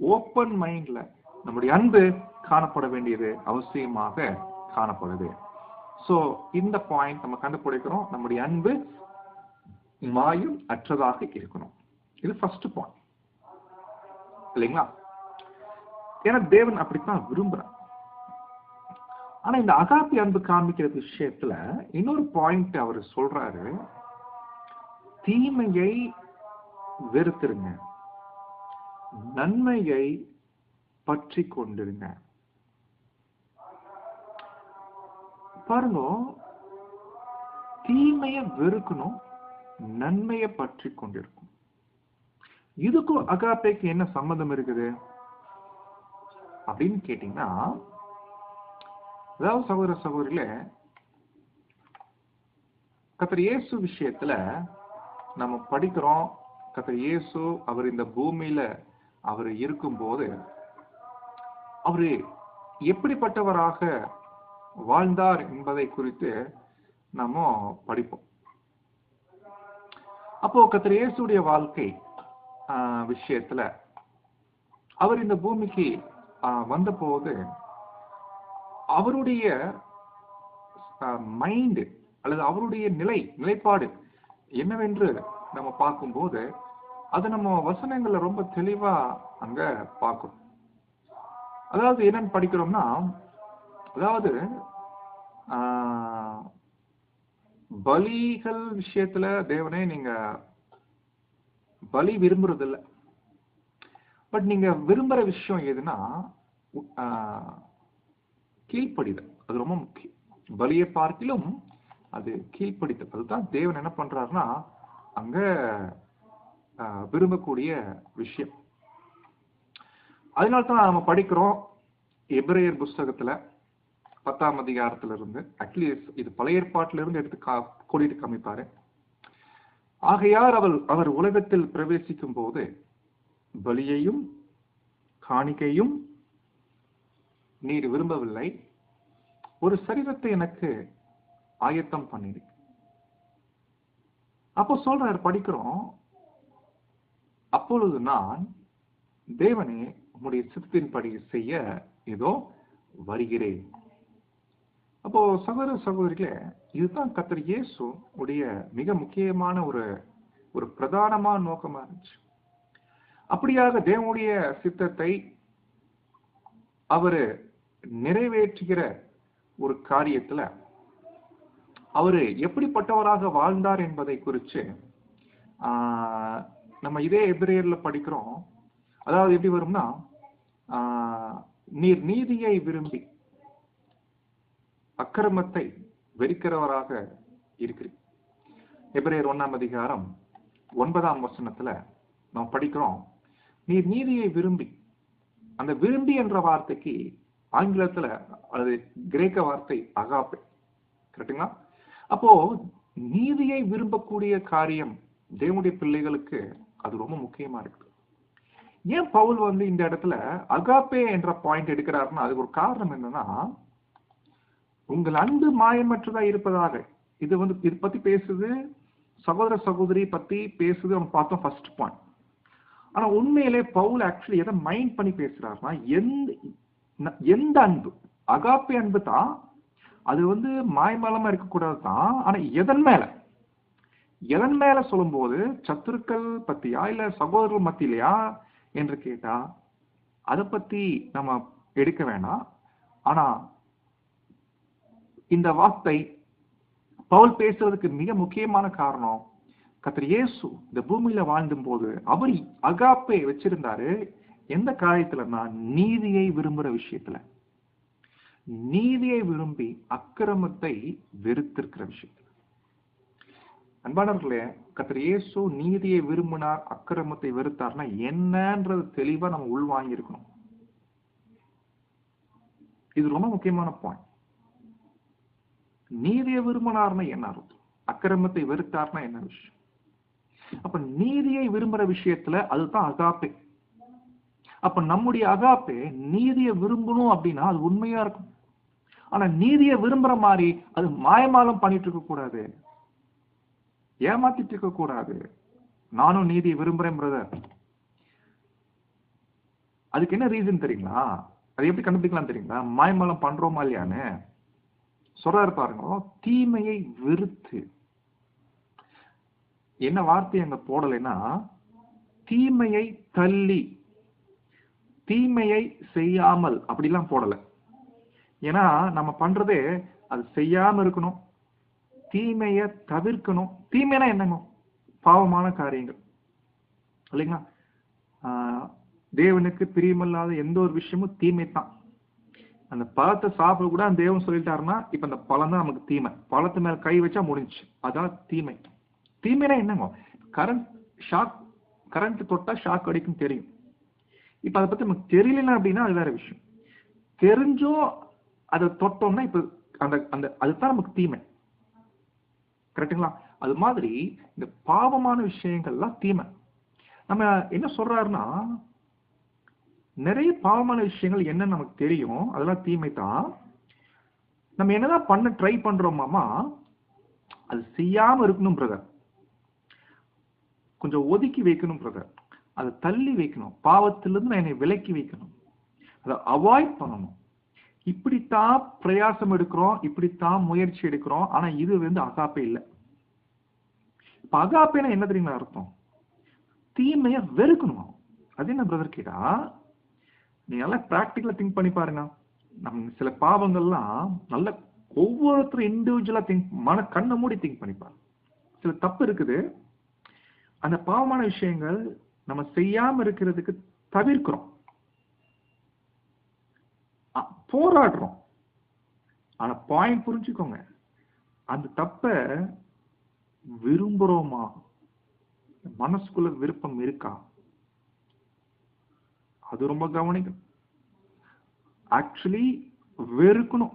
ஓப்பன் மைண்ட்ல நம்முடைய அன்பு காணப்பட வேண்டியது அவசியமாக காணப்படுது. சோ இந்த பாயிண்ட் நம்ம கண்டுபிடிக்கிறோம், நம்முடைய அன்பு மாயம் அற்றதாக இருக்கணும். இது ஃபர்ஸ்ட் பாயிண்ட் இல்லைங்களா? ஏன்னா தேவன் அப்படித்தான் விரும்புறார். ஆனா இந்த அகாப்பி அன்பு காமிக்கிற விஷயத்துல இன்னொரு பாயிண்ட் அவர் சொல்றாரு, தீமையை வெறுத்துருங்க, நன்மையை பற்றி கொண்டிருங்க. பாருங்க, தீமையை வெறுக்கணும், நன்மையை பற்றி கொண்டிருக்கும். இதுக்கும் அகாப்பைக்கு என்ன சம்பந்தம் இருக்குது அப்படின்னு கேட்டீங்கன்னா, அதாவது சகோதர சகோதரிகளே, கர்த்தர் இயேசு விஷயத்துல நம்ம படிக்கிறோம். கர்த்தர் இயேசு அவர் இந்த பூமியில அவர் இருக்கும்போது அவரு எப்படிப்பட்டவராக வாழ்ந்தார் என்பதை குறித்து நாம படிப்போம். அப்போ கர்த்தர் இயேசுடைய வாழ்க்கை விஷயத்துல அவர் இந்த பூமிக்கு வந்த போது அவருடைய மைண்ட் அல்லது அவருடைய நிலைப்பாடு என்னவென்று நம்ம பார்க்கும்போது அது நம்ம வசனங்கள்ல ரொம்ப தெளிவா அங்க பார்க்கிறோம். அதாவது என்னன்னு படிக்கிறோம்னா, அதாவது பலிகள் விஷயத்துல தேவனே நீங்க பலி விரும்புறது இல்லை, பட் நீங்க விரும்புற விஷயம் எதுனா கீழ்ப்படிதல். அது ரொம்ப முக்கியம். பலியை பார்க்கிலும் அது கீழ்ப்படிதல். அதுதான் தேவன் என்ன பண்றாருன்னா அங்க விரும்பக்கூடிய விஷயம். அதனால்தான் நம்ம படிக்கிறோம் எபிரேயர் புஸ்தகத்துல 10ஆம் அதிகாரத்துல இருந்து, அட்லீஸ்ட் இது பழைய ஏற்பாட்டில இருந்து எடுத்து கோடிட்டு காமிப்பாரு. ஆகையார் அவர் உலகத்தில் பிரவேசிக்கும் போது பலியையும் காணிக்கையும் நீர் விரும்பவில்லை, ஒரு சரீரத்தை எனக்கு ஆயத்தம் பண்ணிடு. அப்போ சொல்றாரு, படிக்கிறோம், அப்பொழுது நான் தேவனே உம்முடைய சித்தத்தின்படி செய்ய ஏதோ வருகிறேன். அப்போ சகோதர சகோதரிகளே, இதுதான் கர்த்தர் இயேசு உடைய மிக முக்கியமான ஒரு பிரதானமான நோக்கமா இருந்துச்சு. அப்படியாக தேவனுடைய சித்தத்தை அவரு நிறைவேற்றுகிற ஒரு காரியத்துல அவரு எப்படிப்பட்டவராக வாழ்ந்தார் என்பதை குறித்து நம்ம இதே எபிரேயர்ல படிக்கிறோம். அதாவது எப்படி வரும்னா, நீர் நீதியை விரும்பி அக்கிரமத்தை வெறுக்கிறவராக இருக்கிறீர். எபிரேயர் 1:9 நாம் படிக்கிறோம், நீர் நீதியை விரும்பி. அந்த விரும்பி என்ற வார்த்தைக்கு ஆங்கிலத்துல அது கிரேக்க வார்த்தை அகாப்பே. கரெக்டுங்களா? அப்போ நீதியை விரும்பக்கூடிய காரியம் தேவனுடைய பிள்ளைகளுக்கு அது ரொம்ப முக்கியமா இருக்குது. ஏன் பவுல் இந்த இடத்துல அகாப்பே என்ற பாயிண்ட் எடுக்கிறாருன்னா அதுக்கு ஒரு காரணம் என்னன்னா, உங்கள் அன்பு மாயமற்றதா இருப்பதாக. இது பத்தி பேசுது, சகோதர சகோதரி பத்தி பேசுது, நம்ம பார்த்தோம் ஃபர்ஸ்ட் பாயிண்ட். ஆனா உண்மையிலே பவுல் ஆக்சுவலி எதை மைண்ட் பண்ணி பேசுறாருன்னா, எந்த அன்பு, அகாப்பே அன்பு தான், அது மாயமாலமா இருக்கக்கூடாது தான். ஆனா எதன் மேல சொல்லும் போது, சத்துருக்கள் பத்தியா இல்ல சகோதரர்கள் மத்தியிலையா என்று கேட்டா அதை பத்தி நம்ம எடுக்க வேண்டாம். ஆனா இந்த வார்த்தை பவுல் பேசுறதுக்கு மிக முக்கியமான காரணம், கர்த்தர் இயேசு இந்த பூமியில வாழ்ந்தும் போது அவர் அகாப்பே வச்சிருந்தாரு. எந்த காரியத்துலன்னா, நீதியை விரும்புற விஷயத்துல, நீதியை விரும்பி அக்கிரமத்தை வெறுத்திருக்கிற விஷயத்துல. அன்பானவர்களே, கர்த்தர் இயேசு நீதியை விரும்பினார், அக்கிரமத்தை வெறுத்தார்னா என்னன்றது தெளிவா நம்ம உள்வாங்கி இருக்கணும். இது ரொம்ப முக்கியமான பாயிண்ட். நீதியை விரும்பினார்னா என்ன அர்த்தம், அக்கிரமத்தை வெறுத்தார்னா என்ன விஷயம்? அப்ப நீதியை விரும்புற விஷயத்துல அதுதான் அகாப்பே. அப்ப நம்முடைய அகாப்பே நீதியை விரும்பணும் அப்படின்னா அது உண்மையா இருக்கும். ஆனா நீதியை விரும்புற மாதிரி அது மாயமாலம் பண்ணிட்டு இருக்க கூடாது, ஏமாத்திட்டு இருக்க கூடாது. நானும் நீதியை விரும்புறேன் பிரதர். அதுக்கு என்ன ரீசன் தெரியுங்களா? அது எப்படி கண்டுபிடிக்கலாம் தெரியுங்களா? மாயமாலம் பண்றோமா இல்லையான்னு சொல்றாரு பாருங்க. தீமையை வெறுத்து, என்ன வார்த்தை அங்க போடலைன்னா, தீமையை தள்ளி, தீமையை செய்யாமல் அப்படிலாம் போடல. ஏன்னா நம்ம பண்றதே அது செய்யாம இருக்கணும், தீமையை தவிர்க்கணும். தீமைனா என்னங்க? பாவமான காரியங்கள் இல்லைங்களா? தேவனுக்கு பிரியமில்லாத எந்த ஒரு விஷயமும் தீமை தான். அந்த பழத்தை சாப்பிட கூட அந்த தேவன் சொல்லிட்டாருன்னா, இப்ப அந்த பழம் தான் நமக்கு தீமை. பழத்து மேல கை வச்சா முடிஞ்சு, அதான் தீமை. தீமைனா என்னங்க? கரண்ட் தொட்டா ஷாக் அடிக்கும் தெரியும். இப்ப அதை பத்தி நமக்கு தெரியலன்னா அப்படின்னா அது வேற விஷயம். தெரிஞ்சும் அதை தொட்டோம்னா இப்ப அதுதான் நமக்கு தீமை. கரெக்டுங்களா? அது மாதிரி இந்த பாவமான விஷயங்கள்லாம் தீமை. நம்ம என்ன சொல்றாருன்னா, நிறைய பாவமான விஷயங்கள் என்ன நமக்கு தெரியும், அதெல்லாம் தீமை தான். நம்ம என்னதான் பண்ண ட்ரை பண்றோமாமா, அது செய்யாம இருக்கணும் பிரதர். கொஞ்சம் ஒதுக்கி வைக்கணும் பிரதர், அதை தள்ளி வைக்கணும், பாவத்திலிருந்து நான் என்னை விலக்கி வைக்கணும், அதை அவாய்ட் பண்ணணும். இப்படித்தான் பிரயாசம் எடுக்கிறோம், இப்படித்தான் முயற்சி எடுக்கிறோம். ஆனா இது அகாப்பே இல்லை. இப்ப அகாப்பேனா என்ன தெரியுங்களா அர்த்தம்? தீமையை வெறுக்கணும். அது என்ன பிரதர் கேட்டா, நீங்க நல்லா பிராக்டிகலா திங்க் பண்ணி பாருங்க. நம்ம சில பாவங்கள்லாம் நல்ல ஒவ்வொருத்தரும் இண்டிவிஜுவலா கண்ணை மூடி திங்க் பண்ணிப்பாங்க. சில தப்பு இருக்குது, அந்த பாவமான விஷயங்கள் நம்ம செய்யாம இருக்கிறதுக்கு தவிர்க்கிறோம், போராடுறோம். ஆனா பாயிண்ட் புரிஞ்சுக்கோங்க, அந்த தப்ப விரும்புறோமா? மனசுக்குள்ள விருப்பம் இருக்கா? அது ரொம்ப கவனிக்கணும். ஆக்சுவலி வெறுக்கணும்.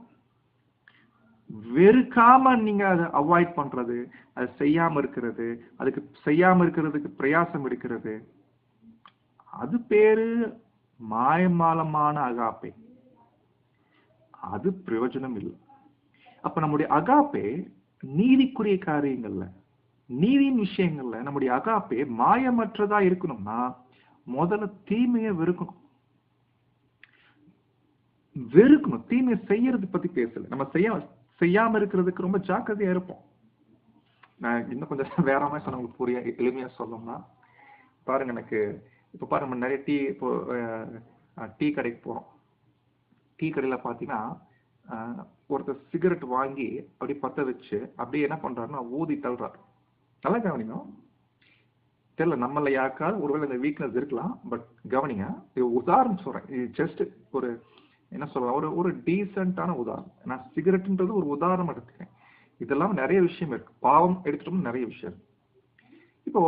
வெறுக்காம நீங்க அதை அவாய்ட் பண்றது, அதை செய்யாம இருக்கிறது, அதுக்கு செய்யாம இருக்கிறதுக்கு பிரயாசம் எடுக்கிறது, அது பேரு மாயமாலமான அகாப்பே. அது பிரயோஜனம் இல்லை. அப்ப நம்முடைய அகாப்பே நீதிக்குரிய காரியங்கள்ல, நீதியின் விஷயங்கள்ல நம்முடைய அகாப்பே மாயமற்றதா இருக்கணும்னா முதல்ல தீமையை வெறுக்கணும். தீமையை செய்யறது பத்தி பேசல, நம்ம செய்யாம இருக்கிறதுக்கு ரொம்ப ஜாக்கிரதையா இருப்போம். நான் இன்னும் கொஞ்சம் வேற மாதிரி சொன்ன உங்களுக்கு புரிய எளிமையா சொல்லணும்னா பாருங்க, எனக்கு இப்ப பாருங்க நிறைய டீ கடைக்கு போறோம். டீ கடையில பாத்தீங்கன்னா ஒருத்தர் சிகரெட் வாங்கி அப்படி பத்த வச்சு அப்படியே என்ன பண்றாருன்னா ஊதி தள்ளுறாரு. நல்லா கவனிங்க. தெரியல நம்மள யாருக்காவது ஒருவேளை இந்த வீக்னஸ் இருக்கலாம், பட் கவனிங்க. உதாரணம் சொல்றேன், ஜஸ்ட் ஒரு என்ன சொல்லலாம், ஒரு ஒரு டீசென்டான உதாரணம். நான் சிகரெட்ன்றது ஒரு உதாரணம் எடுத்துக்கிறேன். இதெல்லாம் நிறைய விஷயம் இருக்கு. பாவம் எடுத்துட்டோம்னு நிறைய விஷயம் இருக்கு. இப்போ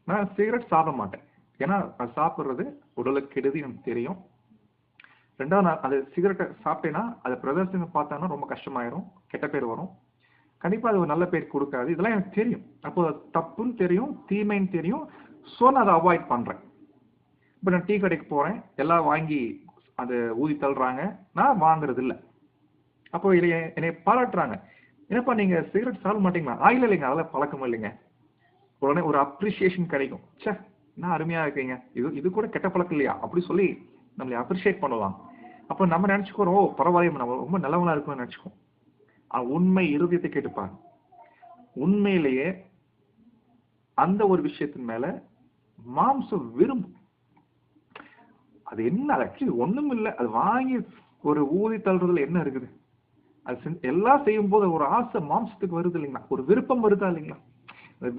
நான் சிகரெட் சாப்பிட மாட்டேன். ஏன்னா அது சாப்பிடுறது உடலுக்கு கெடுதி எனக்கு தெரியும். ரெண்டாவது நான் அது சிகரெட்டை சாப்பிட்டேன்னா அதை பிரதர்ஷனை பார்த்தாங்கன்னா ரொம்ப கஷ்டமாயிரும், கெட்ட பேர் வரும். கண்டிப்பா அது ஒரு நல்ல பேர் கொடுக்காது. இதெல்லாம் எனக்கு தெரியும். அப்போ தப்புன்னு தெரியும், தீமைன்னு தெரியும். ஸோ நான் அதை அவாய்ட் பண்றேன். இப்போ நான் டீ கடைக்கு போறேன், எல்லாம் வாங்கி அதை ஊதி தள்ளுறாங்க, நான் வாங்குறது இல்லை. அப்போ என்னை பாராட்டுறாங்க, என்னப்பா நீங்க சிகரெட் சாப்பிட மாட்டீங்களா? இல்ல இல்லைங்க, அதெல்லாம் பழக்கம் இல்லைங்க. உடனே ஒரு அப்ரிசியேஷன் கிடைக்கும். சே, என்ன அருமையா இருக்கீங்க, இது கூட கெட்ட பழக்கம் இல்லையா அப்படி சொல்லி நம்மளை அப்ரிஷியேட் பண்ணலாம். அப்போ நம்ம நினைச்சுக்கிறோம், ஓ பரவாயில்ல, நம்ம ரொம்ப நல்லவங்களா இருக்கும்னு நினைச்சுக்கோம். உண்மை இருதயத்தை கேட்டுப்பாங்க. உண்மையிலேயே அந்த ஒரு விஷயத்தின் மேல மாம்சம் விரும்பும். அது என்ன, அது ஆக்சுவலி ஒண்ணும் இல்லை. அது வாங்கி ஒரு ஊதி தள்ளுறதுல என்ன இருக்குது? அது எல்லாம் செய்யும் போது ஒரு ஆசை மாம்சத்துக்கு வருது இல்லைங்களா, ஒரு விருப்பம் வருதா இல்லைங்களா?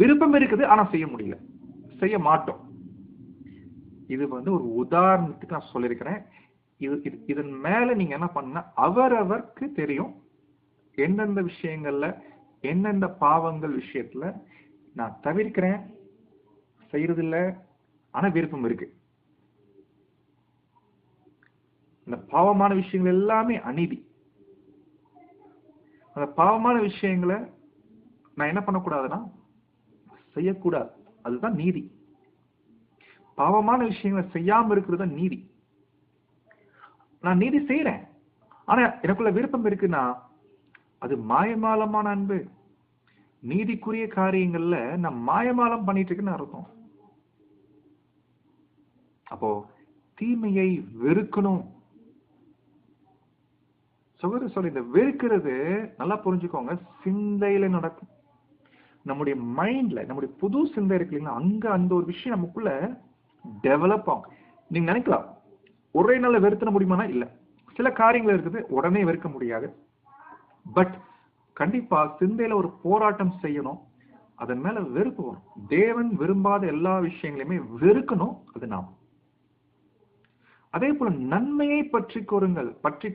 விருப்பம் இருக்குது, ஆனா செய்ய முடியல, செய்ய மாட்டோம். இது ஒரு உதாரணத்துக்கு நான் சொல்லியிருக்கிறேன். இதன் மேல நீங்க என்ன பண்ணா, அவரவருக்கு தெரியும் எந்தெந்த விஷயங்கள்ல எந்தெந்த பாவங்கள் விஷயத்துல நான் தவிர்க்கிறேன், செய்யறது இல்ல, ஆனா விருப்பம் இருக்கு. இந்த பாவமான விஷயங்கள் எல்லாமே அநீதி. அந்த பாவமான விஷயங்களை நான் என்ன பண்ணக்கூடாதுன்னா செய்யக்கூடாது, அதுதான் நீதி. பாவமான விஷயங்களை செய்யாம இருக்கிறது தான் நீதி. நான் நீதி செய்யறேன், ஆனா எனக்குள்ள விருப்பம் இருக்குன்னா அது மாயமாலமான அன்பு. நீதிக்குரிய காரியங்கள்ல நான் மாயமாலம் பண்ணிட்டு இருக்குன்னு அர்த்தம். அப்போ தீமையை வெறுக்கணும். சொல்ல இந்த வெறுக்கிறது நல்லா புரிஞ்சுக்கோங்க, சிந்தையில நடக்கும். நம்முடைய மைண்ட்ல, நம்முடைய புது சிந்தை இருக்கு இல்லைங்களா, அங்க அந்த ஒரு விஷயம் நமக்குள்ள டெவலப் ஆகும். நீங்க நினைக்கலாம் ஒரே நாள்ல வெறுத்த முடியுமானா இல்ல, சில காரியங்கள் இருக்குது உடனே வெறுக்க முடியாது. பட் கண்டிப்பா சிந்தையில ஒரு போராட்டம் செய்யணும், அதன் மேல வெறுப்பு வரும். தேவன் விரும்பாத எல்லா விஷயங்களையுமே வெறுக்கணும், அது நாம். அதே போல நன்மையை பற்றி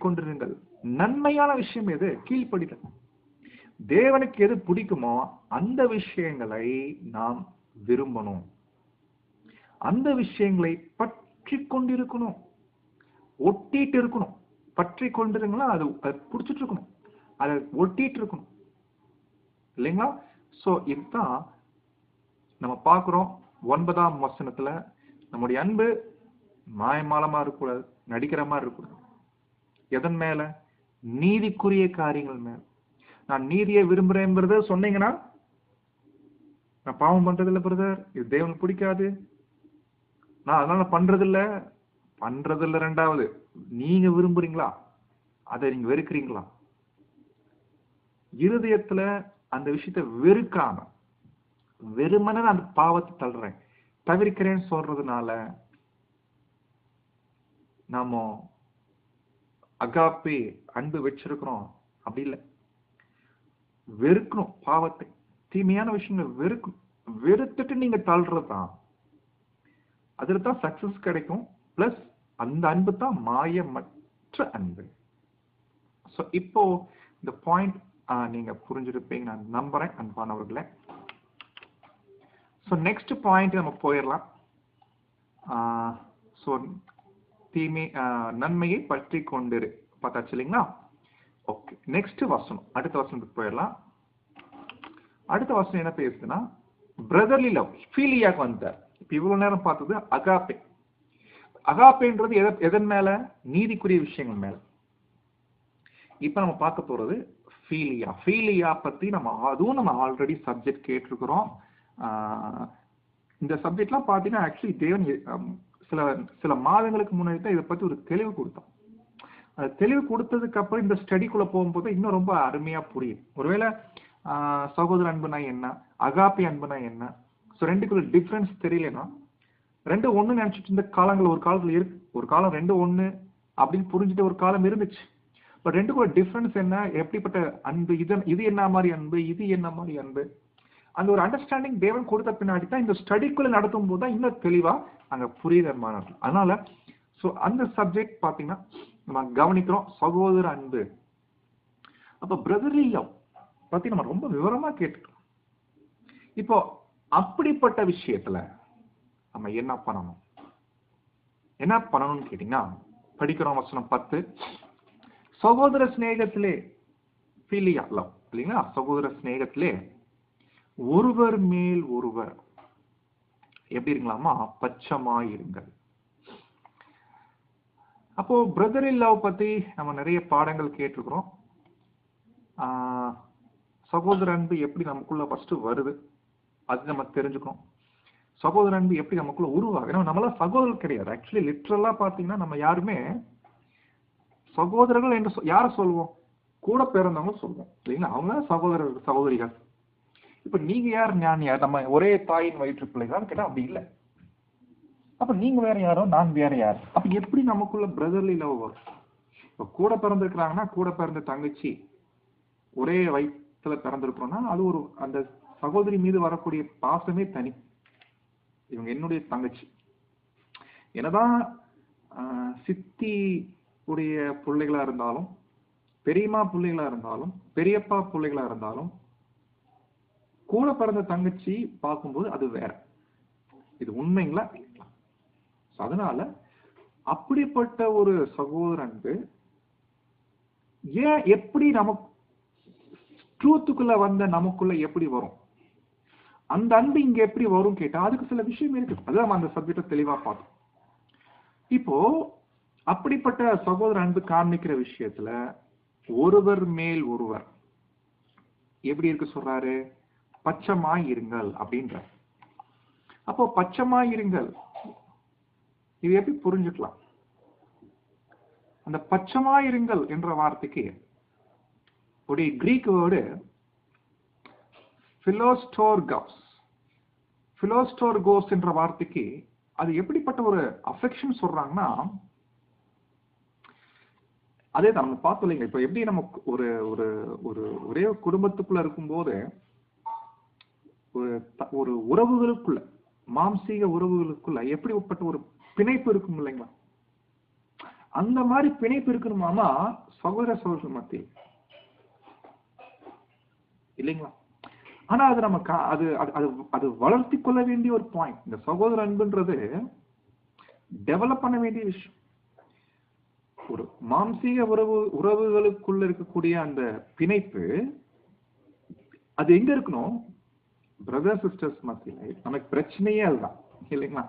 கொண்டிருங்கள். நன்மையான விஷயம் எது? கீழ்ப்படிதல். தேவனுக்கு எது பிடிக்குமோ அந்த விஷயங்களை நாம் விரும்பணும், அந்த விஷயங்களை பற்றி கொண்டிருக்கணும், ஒட்டிட்டு இருக்கணும். பற்றி கொண்டிருங்களா, அது பிடிச்சிட்டு இருக்கணும், அதை ஒட்டிட்டு இருக்கணும் இல்லைங்களா? சோ இதுதான் நம்ம பார்க்கிறோம் 9ஆம் வசனத்துல. நம்முடைய அன்பு மாயமாலமா இருக்கக்கூடாது, நடிக்கிற மாதிரி இருக்கக்கூடாது. எதன் மேல? நீதிக்குரிய காரியங்கள் மேல. நான் நீதியை விரும்புறேன் சொன்னீங்கன்னா நான் பாவம் பண்றது இல்லை பிரதர், இது தேவனுக்கு பிடிக்காது, நான் அதனால பண்றது இல்ல. ரெண்டாவது, நீங்க விரும்புறீங்களா, அதை நீங்க வெறுக்கிறீங்களா? இருதயத்துல அந்த விஷயத்தை வெறுக்காம வெறுமன அந்த பாவத்தை தவிர்க்கிறேன்னு சொல்றதுனால நாம அகாப்பே அன்பு வச்சிருக்கிறோம் அப்படி இல்லை. வெறுக்கணும், பாவத்தை, தீமையான விஷயங்களை வெறுக்கணும். வெறுத்துட்டு நீங்க தள்ளுறதுதான், அதுல தான் சக்சஸ் கிடைக்கும். பிளஸ் அந்த அன்பு தான் மாயமற்ற அன்பு. சோ இப்போ இந்த பாயிண்ட் நீங்க புரிஞ்சிருப்பீங்க நான் நம்புறேன் அன்பானவர்களே. சோ நெக்ஸ்ட் பாயிண்ட் நம்ம போயிடலாம். சோ நன்மையை பற்றி கொண்டிரு பார்த்தாச்சு இல்லைங்களா? ஓகே, நெக்ஸ்ட் வசனம், அடுத்த வசனத்துக்கு போயிடலாம். அடுத்த வசனம் என்ன பேசுதுன்னா பிரதர்லி லவ், ஃபீலியாக்கு வந்தார். இப்ப இவ்வளவு நேரம் பார்த்தது அகாப்பே. அகாப்பேன்றது எதன் மேல? நீதிக்குரிய விஷயங்கள் மேல. இப்ப நம்ம பார்க்க போறது ஃபீலியா. ஃபீலியா பத்தி அதுவும் நம்ம ஆல்ரெடி சப்ஜெக்ட் கேட்டிருக்கிறோம். இந்த சப்ஜெக்ட்லாம் பார்த்தீங்கன்னா ஆக்சுவலி தேவன் சில மாதங்களுக்கு முன்னாடி தான் இதை பத்தி ஒரு தெளிவு கொடுத்தோம். அது தெளிவு கொடுத்ததுக்கு அப்புறம் இந்த ஸ்டடிக்குள்ள போகும்போது இன்னும் ரொம்ப அருமையா புரியும். ஒருவேளை சகோதர அன்புனா என்ன, அகாப்பி அன்புனா என்ன, ஸோ ரெண்டுக்குள்ள டிஃபரன்ஸ் தெரியலன்னா, ரெண்டு ஒண்ணு நினைச்சிட்டு இருந்த காலங்கள் ஒரு காலத்துல இருக்கு. ஒரு காலம் ரெண்டு ஒண்ணு அப்படின்னு புரிஞ்சுட்டு ஒரு காலம் இருந்துச்சு. பட் ரெண்டுக்குள்ள டிஃபரன்ஸ் என்ன, எப்படிப்பட்ட அன்பு, இது என்ன மாதிரி அன்பு, இது என்ன மாதிரி அன்பு, அந்த ஒரு அண்டர்ஸ்டாண்டிங் தேவன் கொடுத்த பின்னாடி தான் இந்த ஸ்டடிக்குள்ள நடத்தும் போது தான் இன்னும் தெளிவா அங்க புரியுது. அதனால ஸோ அந்த சப்ஜெக்ட் பார்த்தீங்கன்னா நம்ம கவனிக்கிறோம் சகோதர அன்பு. அப்ப பிரதர்லி லவ் பத்தி நம்ம ரொம்ப விவரமா கேட்டுக்கிறோம். இப்போ அப்படிப்பட்ட விஷயத்துல நம்ம என்ன பண்ணணும்னு கேட்டீங்கன்னா, படிக்கிறோம் வசனம் 10, சகோதர சிநேகத்திலே பிலியா லவ் இல்லைங்களா, சகோதர சிநேகத்திலே ஒருவர் மேல் ஒருவர் எப்படி இருக்கலாமா, பட்சமாயிருங்கள். அப்போ பிரதர்லி லவ் பத்தி நம்ம நிறைய பாடங்கள் கேட்டிருக்கிறோம். சகோதர அன்பு எப்படி நமக்குள்ள ஃபர்ஸ்ட் வருது அது நம்ம தெரிஞ்சுக்கணும். சகோதர அன்பு எப்படி நமக்குள்ள உருவாகும். ஏன்னா நம்மளாம் சகோதரர் கிடையாது. ஆக்சுவலி லிட்ரலா பாத்தீங்கன்னா நம்ம யாருமே சகோதரர்கள் என்று யார சொல்லுவோம், கூட பிறந்தவங்க சொல்லுவோம் இல்லைங்களா, அவங்க சகோதரர்கள் சகோதரிகள். இப்ப நீங்க யார் நான் யார், நம்ம ஒரே தாயின் வயிற்று பிள்ளைகளான்னு கேட்டா அப்படி இல்லை. அப்ப நீங்க வேற யாரோ நான் வேற யார், அப்ப எப்படி நமக்குள்ள பிரதர்லி லவ் வரும். இப்ப கூட பிறந்திருக்கிறாங்கன்னா கூட பிறந்த தங்கச்சி ஒரே வயிற்றுல பிறந்திருக்கிறோம்னா அது ஒரு அந்த சகோதரி மீது வரக்கூடிய பாசமே தனி. இவங்க என்னுடைய தங்கச்சி. என்னதான் சித்தி உடைய பிள்ளைகளா இருந்தாலும், பெரியம்மா பிள்ளைகளா இருந்தாலும், பெரியப்பா பிள்ளைகளா இருந்தாலும், கூட பிறந்த தங்கச்சி பார்க்கும்போது அது வேற. இது உண்மைங்களா? அதனால அப்படிப்பட்ட ஒரு சகோதர அன்பு ஏன் எப்படி நமக்கு ட்ரூத்துக்குள்ள வந்த நமக்குள்ள எப்படி வரும், அந்த அன்பு இங்க எப்படி வரும் கேட்டா அதுக்கு சில விஷயம் இருக்கு. அதான் அந்த சப்ஜெக்ட தெளிவா பார்த்தோம். இப்போ அப்படிப்பட்ட சகோதர அன்பு காண்பிக்கிற விஷயத்துல ஒருவர் மேல் ஒருவர் எப்படி இருக்கு சொல்றாரு, பட்சமாய் இருங்கள் அப்படின்ற. அப்போ பட்சமாய் இருங்கள் இது எப்படி புரிஞ்சுக்கலாம். அந்த பட்சமாய் இருங்கள் என்ற வார்த்தைக்கு ஒரு கிரீக் வேர்டு பிலோஸ்டோர்கோஸ் என்ற வார்த்தைக்கு அது எப்படிப்பட்ட ஒரு அஃபெக்ஷன் சொல்றாங்கன்னா, அதே தான் நம்ம பார்த்தோம் இல்லைங்க. இப்ப எப்படி நம்ம ஒரு ஒரு ஒரு ஒரே குடும்பத்துக்குள்ள இருக்கும்போது ஒரு உறவுகளுக்குள்ள, மாம்சீக உறவுகளுக்குள்ள எப்படிப்பட்ட ஒரு பிணைப்பு இருக்கும் இல்லைங்களா, அந்த மாதிரி பிணைப்பு இருக்கணுமாமா சகோதர சகோதரர்கள் மத்தியில் இல்லைங்களா. ஆனா அது நம்ம அது அது வளர்த்தி கொள்ள வேண்டிய ஒரு பாயிண்ட். இந்த சகோதர அன்புன்றது டெவலப் பண்ண வேண்டிய விஷயம். ஒரு மாம்சீக உறவுகளுக்குள்ள இருக்கக்கூடிய அந்த பிணைப்பு அது எங்க இருக்கணும், பிரதர் சிஸ்டர்ஸ் மத்தியில. நமக்கு பிரச்சனையே அதுதான் இல்லைங்களா.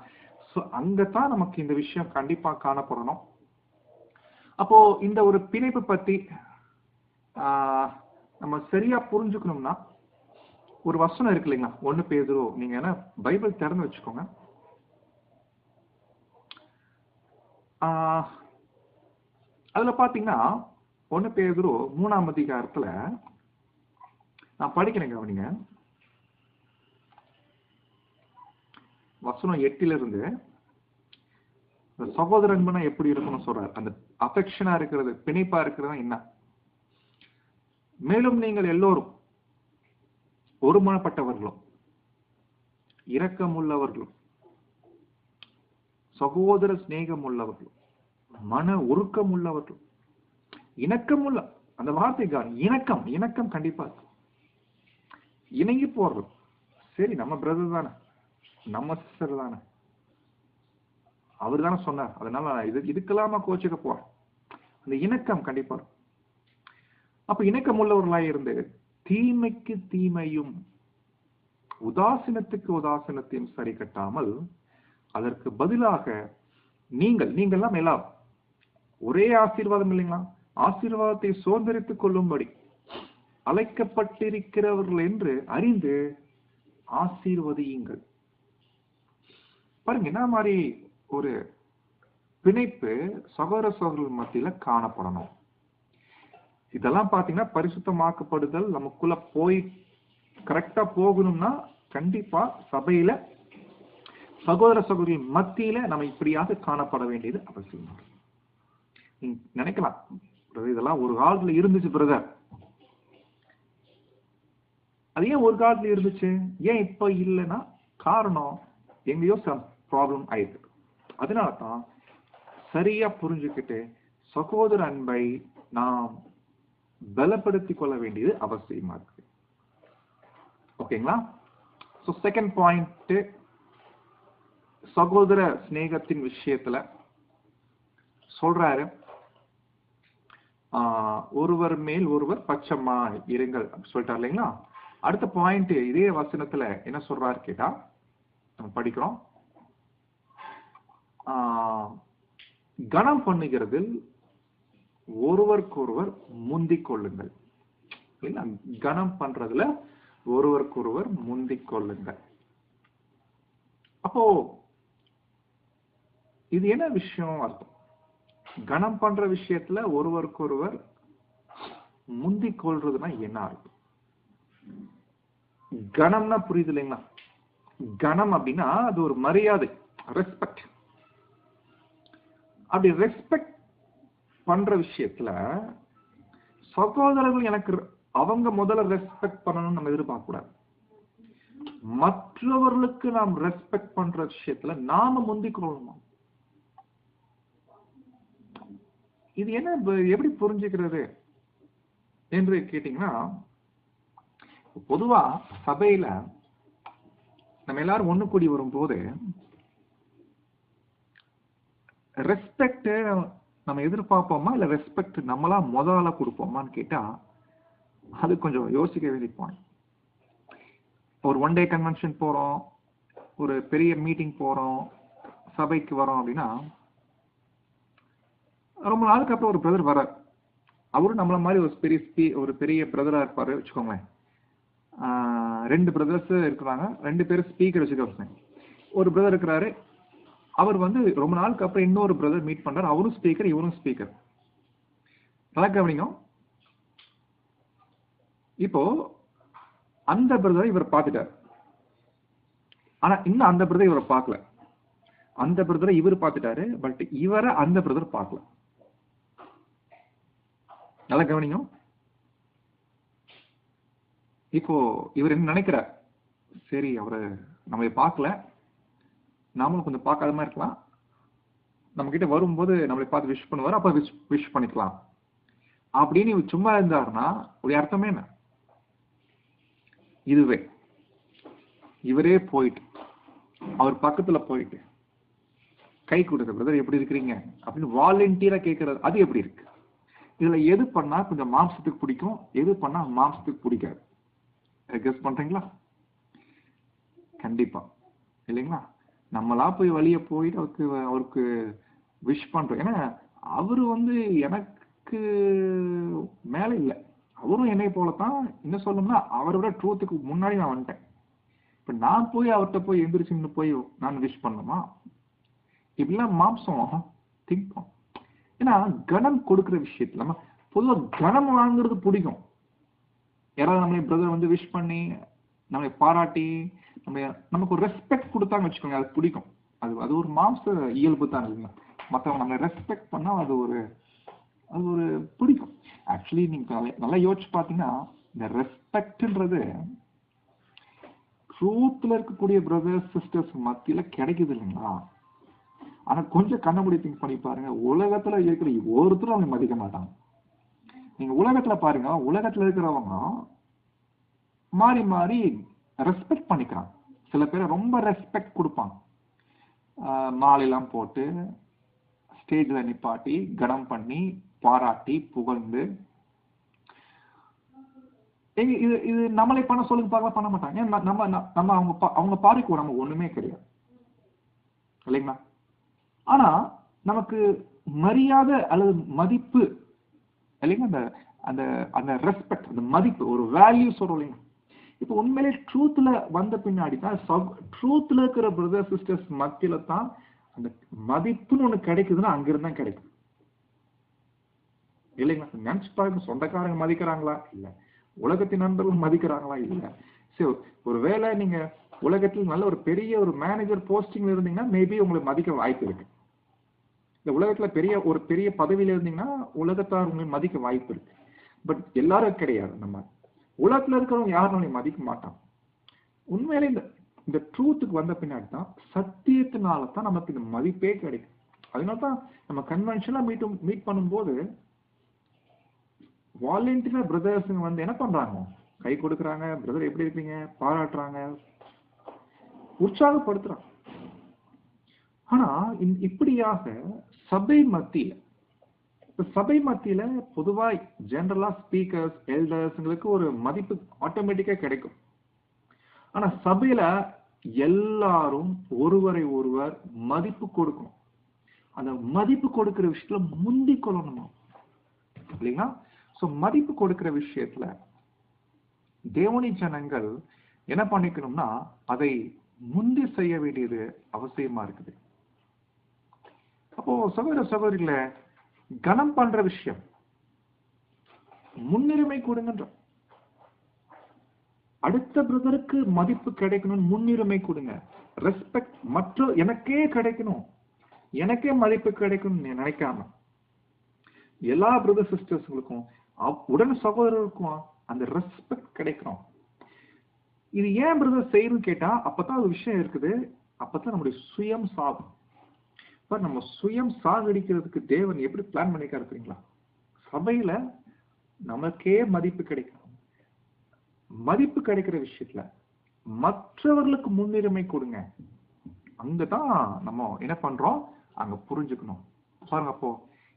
சோ அங்கதான் நமக்கு இந்த விஷயம் கண்டிப்பா காணப்படணும். அப்போ இந்த ஒரு பிணைப்பு பத்தி நம்ம சரியா புரிஞ்சுக்கணும்னா ஒரு வசனம் இருக்கு இல்லைங்களா, 1 பேதுரு, நீங்க என்ன பைபிள் திறந்து வச்சுக்கோங்க. அதுல பாத்தீங்கன்னா 1 பேதுரு 3ஆம் அதிகாரத்துல நான் படிக்கிறேன் கவனிங்க. வசனம் 8 சகோதர அன்புனா எப்படி இருக்கணும் சொல்றாரு. அந்த அஃபெக்ஷனா இருக்கிறது, பிணைப்பா இருக்கிறது என்ன. மேலும் நீங்கள் எல்லோரும் ஒருமனப்பட்டவர்களும் இரக்கமுள்ளவர்களும் சகோதர சிநேகம் உள்ளவர்களும் மன உருக்கம் உள்ளவர்களும் இணக்கமுள்ள, அந்த வார்த்தை இணக்கம், இணக்கம் கண்டிப்பா இணங்கி போறது. சரி நம்ம பிரதர் தானே, நம்ம சிஸ்டர் தானே, அவர் தானே சொன்னார், அதனால இதுக்கெல்லாம கோச்சுக்க போற. அந்த இணக்கம் கண்டிப்பா. அப்ப இணக்கம் உள்ளவர்களாய் இருந்து தீமைக்கு தீமையும் உதாசீனத்துக்கு உதாசீனத்தையும் சரி கட்டாமல் அதற்கு பதிலாக நீங்கள்லாம் எல்லாம் ஒரே ஆசீர்வாதம் இல்லைங்களா, ஆசீர்வாதத்தை சுதந்திரித்துக் கொள்ளும்படி அழைக்கப்பட்டிருக்கிறவர்கள் என்று அறிந்து ஆசீர்வதியுங்கள். பாருங்க என்ன மாதிரி ஒரு பிணைப்பு சகோதர சகோதரர்கள் மத்தியில காணப்படணும். இதெல்லாம் பாத்தீங்கன்னா பரிசுத்தமாக்கப்படுதல் நமக்குள்ள போய் கரெக்டா போகணும்னா கண்டிப்பா சபையில சகோதர சகோதரிகள் மத்தியில நம்ம இப்படியாக காணப்பட வேண்டியது அவசியம். நீங்க நினைக்கலாம் இதெல்லாம் ஒரு காலத்துல இருந்துச்சு பிரதர், அது ஏன் ஒரு காலத்துல இருந்துச்சு ஏன் இப்ப இல்லைன்னா காரணம் எங்கேயோ ப்ராப்ளம் ஆயிருக்கு. அதனாலதான் சரியா புரிஞ்சுக்கிட்டு சகோதர அன்பை நாம் பலப்படுத்திக் கொள்ள வேண்டியது அவசியமா இருக்கு. ஓகேங்களா? சோ செகண்ட் பாயிண்ட், சகோதர ஸ்நேகத்தின் விஷயத்துல சொல்றாரு, ஒருவர் மேல் ஒருவர் பட்சமா இருங்கள் சொல்லிட்டார் இல்லைங்களா? அடுத்த பாயிண்ட் இதே வசனத்துல என்ன சொல்றாரு கேட்டா, நம்ம படிக்கிறோம், கனம் பண்ணுகிறதில் ஒருவருக்கொருவர் முந்திக் கொள்ளுங்கள். கனம் பண்றதுல ஒருவருக்கொருவர் முந்திக் கொள்ளுங்கள். அப்போ இது என்ன விஷயம் அர்த்தம்? கனம் பண்ற விஷயத்துல ஒருவருக்கொருவர் முந்திக் கொள்றதுன்னா என்ன அர்த்தம்? கணம்னா புரியுது இல்லைங்களா? கணம் அப்படின்னா அது ஒரு மரியாதை, ரெஸ்பெக்ட். அப்படி ரெஸ்பெக்ட் பண்ற விஷயத்துல சகோதரர்கள் எனக்கு அவங்க முதல்ல ரெஸ்பெக்ட் பண்ணணும்னு நம்ம எதிர்பார்க்க கூடாது. மற்றவர்களுக்கு நாம் ரெஸ்பெக்ட் பண்ற விஷயத்துல நாம முந்திக் கொள்ளணும். இது என்ன எப்படி புரிஞ்சுக்கிறது என்று கேட்டீங்கன்னா, பொதுவா சபையில நம்ம எல்லாரும் ஒண்ணு கூடி வரும்போது ரெஸ்பெக்ட் நம்ம எதிர்பார்ப்போமா இல்ல ரெஸ்பெக்ட் நம்மளா முதல்ல கொடுப்போமான்னு கேட்டா அது கொஞ்சம் யோசிக்க வேண்டிய பாயிண்ட். ஒரு ஒன் டே கன்வென்ஷன் போறோம், ஒரு பெரிய மீட்டிங் போறோம், சபைக்கு வரோம் அப்படின்னா ரொம்ப நாளுக்கு அப்புறம் ஒரு பிரதர் வர்றார். அவரும் நம்மள மாதிரி ஒரு பெரிய பிரதரா இருப்பாரு வச்சுக்கோங்களேன். 2 பிரதர்ஸ் இருக்கிறாங்க, 2 பேரும் ஸ்பீக்கர் வச்சுக்கோங்க. ஒரு பிரதர் இருக்கிறாரு, அவர் ரொம்ப நாளுக்கு அப்புறம் இன்னொரு பிரதர் மீட் பண்றாரு, அவரும் ஸ்பீக்கர் இவரும் ஸ்பீக்கர். நல்லா கவனிங்க. இப்போ அந்த பிரதர் இவர் பார்த்துட்டார், ஆனா இன்னும் அந்த பிரதர் இவரை பார்க்கல. அந்த பிரதரை இவர் பார்த்துட்டாரு, பட் இவரை அந்த பிரதர் பார்க்கல. நல்லா கவனிங்க. இப்போ இவர் என்ன நினைக்கிறார், சரி அவரை நம்மளை பார்க்கல, நாமளும் கொஞ்சம் பார்க்காத மாதிரி இருக்கலாம், நம்ம கிட்ட வரும்போது நம்மளை பார்த்து விஷ் பண்ணுவார், அப்ப விஷ் பண்ணிக்கலாம் அப்படின்னு இவர் சும்மா இருந்தாருன்னா ஒரு அர்த்தமே என்ன? இதுவே இவரே போயிட்டு அவர் பக்கத்துல போயிட்டு கை கொடுத்த பிரதர் எப்படி இருக்கிறீங்க அப்படின்னு வாலண்டியரா கேட்கறது, அது எப்படி இருக்கு? இதுல எது பண்ணா கொஞ்சம் மாம்சத்துக்கு பிடிக்கும், எது பண்ணா மாம்சத்துக்கு பிடிக்காது? கெஸ் பண்றீங்களா? கண்டிப்பா இல்லைங்களா? நம்மளா போய் வழிய போயிட்டு அவருக்கு விஷ் பண்றோம். ஏன்னா அவரு எனக்கு மேல இல்ல, அவரும் என்னை போலத்தான். என்ன சொல்லணும்னா அவரோட ட்ரூத்துக்கு முன்னாடி நான் வந்துட்டேன். இப்ப நான் போய் அவர்கிட்ட போய் எந்திரிச்சு போய் நான் விஷ் பண்ணுமா? இப்படிலாம் மாம்சம் திங்க் பண்ணும். ஏன்னா கனம் கொடுக்கிற விஷயத்துல நம்ம பொதுவாக கனம் வாங்குறது பிடிக்கும். யாராவது நம்மளை பிரதர் விஷ் பண்ணி நம்மளை பாராட்டி நமக்கு ஒரு ரெஸ்பெக்ட் கொடுத்தாங்க வச்சுக்கோங்க, அது பிடிக்கும். அது ஒரு மாம்ச இயல்பு தான் இல்லைங்களா? மற்றவங்க நம்மளை ரெஸ்பெக்ட் பண்ணா அது ஒரு பிடிக்கும். ஆக்சுவலி நீங்க நல்லா யோசிச்சு பார்த்தீங்கன்னா இந்த ரெஸ்பெக்ட்ன்றது ட்ரூத்ல இருக்கக்கூடிய பிரதர்ஸ் சிஸ்டர்ஸ் மத்தியில கிடைக்குது இல்லைங்களா? ஆனா கொஞ்சம் கண்ணமுடி திங்க் பண்ணி பாருங்க, உலகத்துல இருக்கிற ஒருத்தரும் அவங்க மதிக்க மாட்டாங்க. நீங்க உலகத்துல பாருங்க, உலகத்துல இருக்கிறவங்க மாறி மாறி ரெஸ்பெக்ட் பண்ணிக்கிறாங்க. சில பேர் ரொம்ப ரெஸ்பெக்ட் கொடுப்பாங்க, மாலையெல்லாம் போட்டு ஸ்டேஜ்ல நிப்பாட்டி கனம் பண்ணி பாராட்டி புகழ்ந்து. இது நம்மளை பண்ண சொல்லுங்க பார்க்கலாம், பண்ண மாட்டாங்க. நம்ம அவங்க பாரிக்கு நம்ம ஒண்ணுமே கிடையாது இல்லைங்களா? ஆனா நமக்கு மரியாதை அல்லது மதிப்பு இல்லைங்க, அந்த அந்த ரெஸ்பெக்ட், அந்த மதிப்பு, ஒரு வேல்யூ சொல்றோம் இல்லைங்க. இப்போ உண்மையிலே ட்ரூத்ல வந்த பின்னாடி தான், ட்ரூத்ல இருக்கிற பிரதர் சிஸ்டர்ஸ் மத்தியில தான் அந்த மதிப்புன்னு ஒண்ணு கிடைக்குதுன்னா அங்கிருந்தா கிடைக்கும் இல்லைங்களா? நினைச்சு பாருங்க, சொந்தக்காரங்க மதிக்கிறாங்களா இல்ல, உலகத்தின் நண்பர்கள் மதிக்கிறாங்களா இல்ல. சரி, ஒருவேளை நீங்க உலகத்தில் நல்ல ஒரு பெரிய ஒரு மேனேஜர் போஸ்டிங்ல இருந்தீங்கன்னா மேபி உங்களுக்கு மதிக்க வாய்ப்பு இருக்கு. இந்த உலகத்துல ஒரு பெரிய பதவியில இருந்தீங்கன்னா உலகத்தார் உங்களை மதிக்க வாய்ப்பு இருக்கு. பட் எல்லாரும் கிடையாது. நம்ம உலகத்துல இருக்கிறவங்க யாரும் மதிக்க மாட்டாங்க. உண்மையிலே இந்த ட்ரூத்துக்கு வந்த பின்னாடி தான், சத்தியத்தினால தான் நமக்கு இந்த மதிப்பே கிடைக்கும். அதனால்தான் நம்ம கன்வென்ஷனலா மீட் பண்ணும்போது வாலண்டியர் பிரதர்ஸுங்க வந்து என்ன பண்றாங்க, கை கொடுக்குறாங்க, பிரதர் எப்படி இருக்கீங்க, பாராட்டுறாங்க, உற்சாகப்படுத்துறாங்க. ஆனா இப்படியாக சபை மத்தியில பொதுவா ஜெனரலா ஸ்பீக்கர்ஸ், எல்டர்ஸ்ங்களுக்கு ஒரு மதிப்பு ஆட்டோமேட்டிக்கா கிடைக்கும். ஆனா சபையில எல்லாரும் ஒருவரை ஒருவர் மதிப்பு கொடுக்கணும். அந்த மதிப்பு கொடுக்கிற விஷயத்துல முந்தி கொள்ளணுமா இல்லைங்களா? சோ மதிப்பு கொடுக்கிற விஷயத்துல தேவனி ஜனங்கள் என்ன பண்ணிக்கணும்னா அதை முந்தி செய்ய வேண்டியது அவசியமா இருக்குது. அப்போ சகோதர சகோதரிகள கனம் பண்ற விஷயம் முன்னுரிமை கொடுங்கன்ற. அடுத்த பிரதருக்கு மதிப்பு கிடைக்கணும், முன்னுரிமை கொடுங்க. ரெஸ்பெக்ட் மற்ற எனக்கே கிடைக்கணும், எனக்கே மதிப்பு கிடைக்கும் நினைக்காம எல்லா பிரதர் சிஸ்டர்ஸ்களுக்கும் உடன் சகோதரருக்கும் அந்த ரெஸ்பெக்ட் கிடைக்கணும். இது ஏன் பிரதர் செய்யணும்னு கேட்டா அப்பதான் ஒரு விஷயம் இருக்குது, அப்பதான் நம்முடைய சுயம் சாகும். இப்ப நம்ம சுயம் சாகடிக்கிறதுக்கு தேவன் எப்படி பிளான் பண்ணிக்க இருக்கிறீங்களா? சபையில நமக்கே மதிப்பு கிடைக்கணும். மதிப்பு கிடைக்கிற விஷயத்துல மற்றவர்களுக்கு முன்னுரிமை கொடுங்க. அங்கதான் நம்ம என்ன பண்றோம் அங்க புரிஞ்சுக்கணும். பாருங்க, அப்போ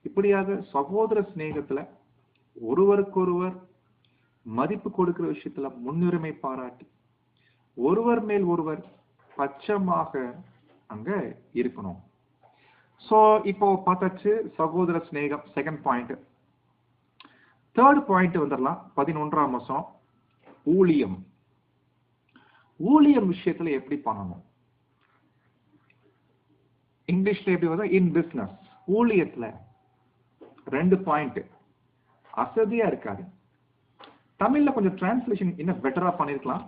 இப்படியாக சகோதர சிநேகத்துல ஒருவருக்கொருவர் மதிப்பு கொடுக்கிற விஷயத்துல முன்னுரிமை பாராட்டி ஒருவர் மேல் ஒருவர் பட்சமாக அங்க இருக்கணும். சோ இப்போ பார்த்தாச்சு சகோதர சிநேகம், செகண்ட் பாயிண்ட். தேர்ட் பாயிண்ட் வந்துடலாம். 11ஆம் வசனம், ஊழியம். ஊழியம் விஷயத்துல எப்படி பண்ணணும்? இங்கிலீஷ்ல எப்படி வருது? In business. ஊழியத்துல 2 பாயிண்ட். அசதியா இருக்காது. தமிழ்ல கொஞ்சம் டிரான்ஸ்லேஷன் இன்னும் பெட்டரா பண்ணிருக்கலாம்.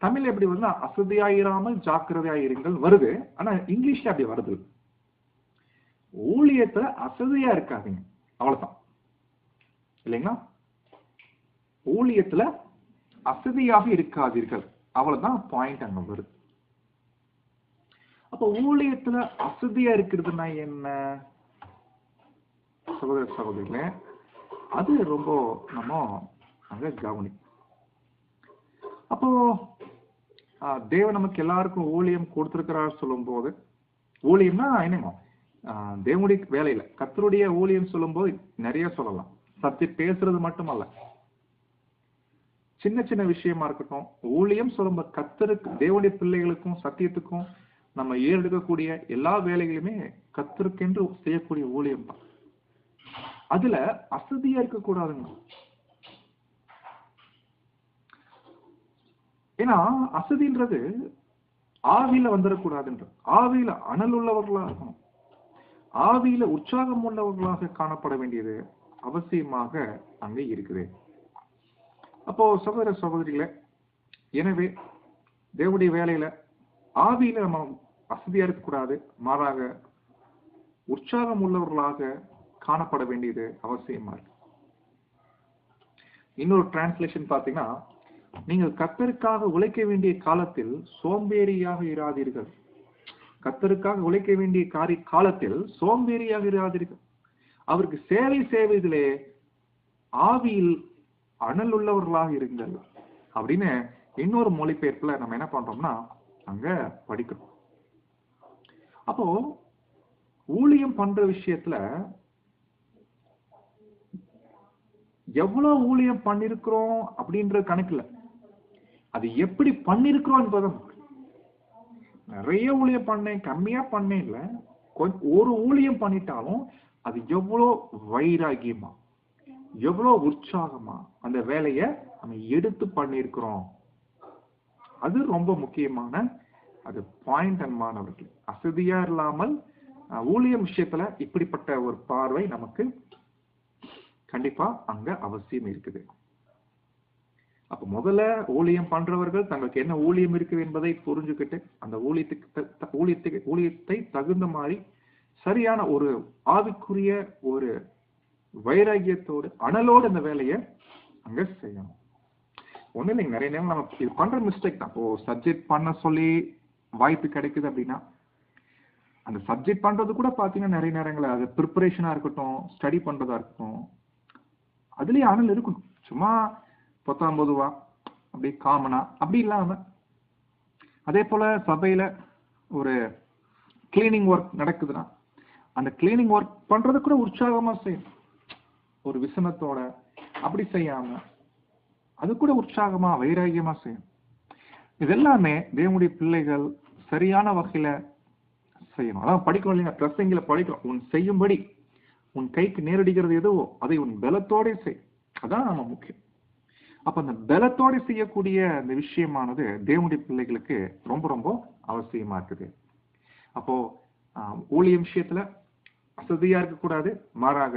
தமிழ்ல எப்படி வருதுன்னா அசதியாயிராமல் ஜாக்கிரதையாயிருங்கள் வருது. ஆனா இங்கிலீஷ்ல அப்படி வருது. ஊழியத்துல அசதியா இருக்காதுங்க, அவ்வளவுதான் இல்லைங்களா? ஊழியத்துல அசதியாக இருக்காதீர்கள், அவ்வளவுதான் பாயிண்ட் அங்க வருது. அப்ப ஊழியத்துல அசதியா இருக்கிறதுனா என்ன சகோதர சகோதரிகளே? அது ரொம்ப நம்ம அங்க கவனி. அப்போ தேவன் நமக்கு எல்லாருக்கும் ஊழியம் கொடுத்திருக்கிறார் சொல்லும் போது, ஊழியம்னா என்னங்க, தேவனுடைய வேலையில கர்த்தருடைய ஊழியம் சொல்லும் போது நிறைய சொல்லலாம். சத்தி பேசுறது மட்டுமல்ல, சின்ன சின்ன விஷயமா இருக்கட்டும். ஊழியம் சொல்லும்போது கர்த்தருக்கு, தேவனுடைய பிள்ளைகளுக்கும் சத்தியத்துக்கும் நம்ம ஏறெடுக்கக்கூடிய எல்லா வேலைகளுமே கர்த்தருக்கென்று செய்யக்கூடிய ஊழியம் தான். அதுல அசதியா இருக்க கூடாதுங்க. ஏன்னா அசதின்றது ஆவியில வந்துடக்கூடாதுன்ற. ஆவியில அனல் உள்ளவர்களா இருக்கணும், ஆவியில உற்சாகம் உள்ளவர்களாக காணப்பட வேண்டியது அவசியமாக அங்க இருக்குது. அப்போ சகோதர சகோதரிகளே, எனவே தேவனுடைய வேலையில ஆவியில நம்ம அசதியா இருக்கக்கூடாது, மாறாக உற்சாகம் உள்ளவர்களாக காணப்பட வேண்டியது அவசியமா இருக்கு. இன்னொரு டிரான்ஸ்லேஷன் பாத்தீங்கன்னா, நீங்கள் கர்த்தருக்காக உழைக்க வேண்டிய காலத்தில் சோம்பேறியாக இராதீர்கள். கர்த்தருக்காக உழைக்க வேண்டிய காலத்தில் சோம்பேறியாக இராதீர்கள். அவருக்கு சேவை செய்வதிலே ஆவியில் அனல் உள்ளவர்களாக இருங்கள் அப்படின்னு இன்னொரு மொழிபெயர்ப்புல நம்ம என்ன பண்றோம்னா அங்க படிக்கிறோம். அப்போ ஊழியம் பண்ற விஷயத்துல எவ்வளவு ஊழியம் பண்ணிருக்கிறோம் அப்படின்ற கணக்குல அது எப்படி பண்ணிருக்கிறோம் என்பதும். நிறைய ஊழியம் பண்ணேன், கம்மியா பண்ணேன் இல்ல, ஒரு ஊழியம் பண்ணிட்டாலும் அது எவ்வளவு வைராகியமா, எவ்வளவு உற்சாகமா அந்த வேலையை நம்ம எடுத்து பண்ணிருக்கிறோம். அது ரொம்ப முக்கியமான அது பாயிண்ட். அன்பானவர்கள், அசதியா இல்லாமல் ஊழியம் விஷயத்துல இப்படிப்பட்ட ஒரு பார்வை நமக்கு கண்டிப்பா அங்க அவசியம் இருக்குது. அப்ப முதல்ல ஊழியம் பண்றவர்கள் தங்களுக்கு என்ன ஊழியம் இருக்குது என்பதை புரிஞ்சுக்கிட்டு அந்த ஊழியத்தை தகுந்த மாதிரி சரியான ஒரு ஆவிக்குரிய ஒரு வைராகியத்தோடு அனலோடு அந்த வேலையை அங்க செய்யணும். ஒண்ணு இல்லைங்க, நிறைய நேரம் நம்ம இது பண்ற மிஸ்டேக் தான். சப்ஜெக்ட் பண்ண சொல்லி வாய்ப்பு கிடைக்குது அப்படின்னா அந்த சப்ஜெக்ட் பண்றது கூட பாத்தீங்கன்னா நிறைய நேரங்கள் அது ப்ரிப்பரேஷனா இருக்கட்டும், ஸ்டடி பண்றதா இருக்கட்டும், அதுலயே ஆனல் இருக்கணும். சும்மா பொத்தாம் பொதுவா அப்படி காமனா அப்படி இல்லாம, அதே போல சபையில ஒரு கிளீனிங் ஒர்க் நடக்குதுன்னா அந்த கிளீனிங் ஒர்க் பண்றது கூட உற்சாகமா செய்யணும். ஒரு விசனத்தோட அப்படி செய்யாம அது கூட உற்சாகமா வைராகியமா செய்யணும். இதெல்லாமே தேவனுடைய பிள்ளைகள் சரியான வகையில செய்யணும். அதான் படிக்கணும் இல்லையா, பிரசங்கில படிக்கணும். உன் செய்யும்படி உன் கைக்கு நேரடிக்கிறது எதுவோ அதை உன் பலத்தோட செய். அதான் நம்ம முக்கியம். அப்ப அந்த பலத்தோட செய்யக்கூடிய அந்த விஷயமானது தேவனுடைய பிள்ளைகளுக்கு ரொம்ப ரொம்ப அவசியமா இருக்குது. அப்போ ஊழியம் விஷயத்துல அசதியா இருக்கக்கூடாது, மாறாக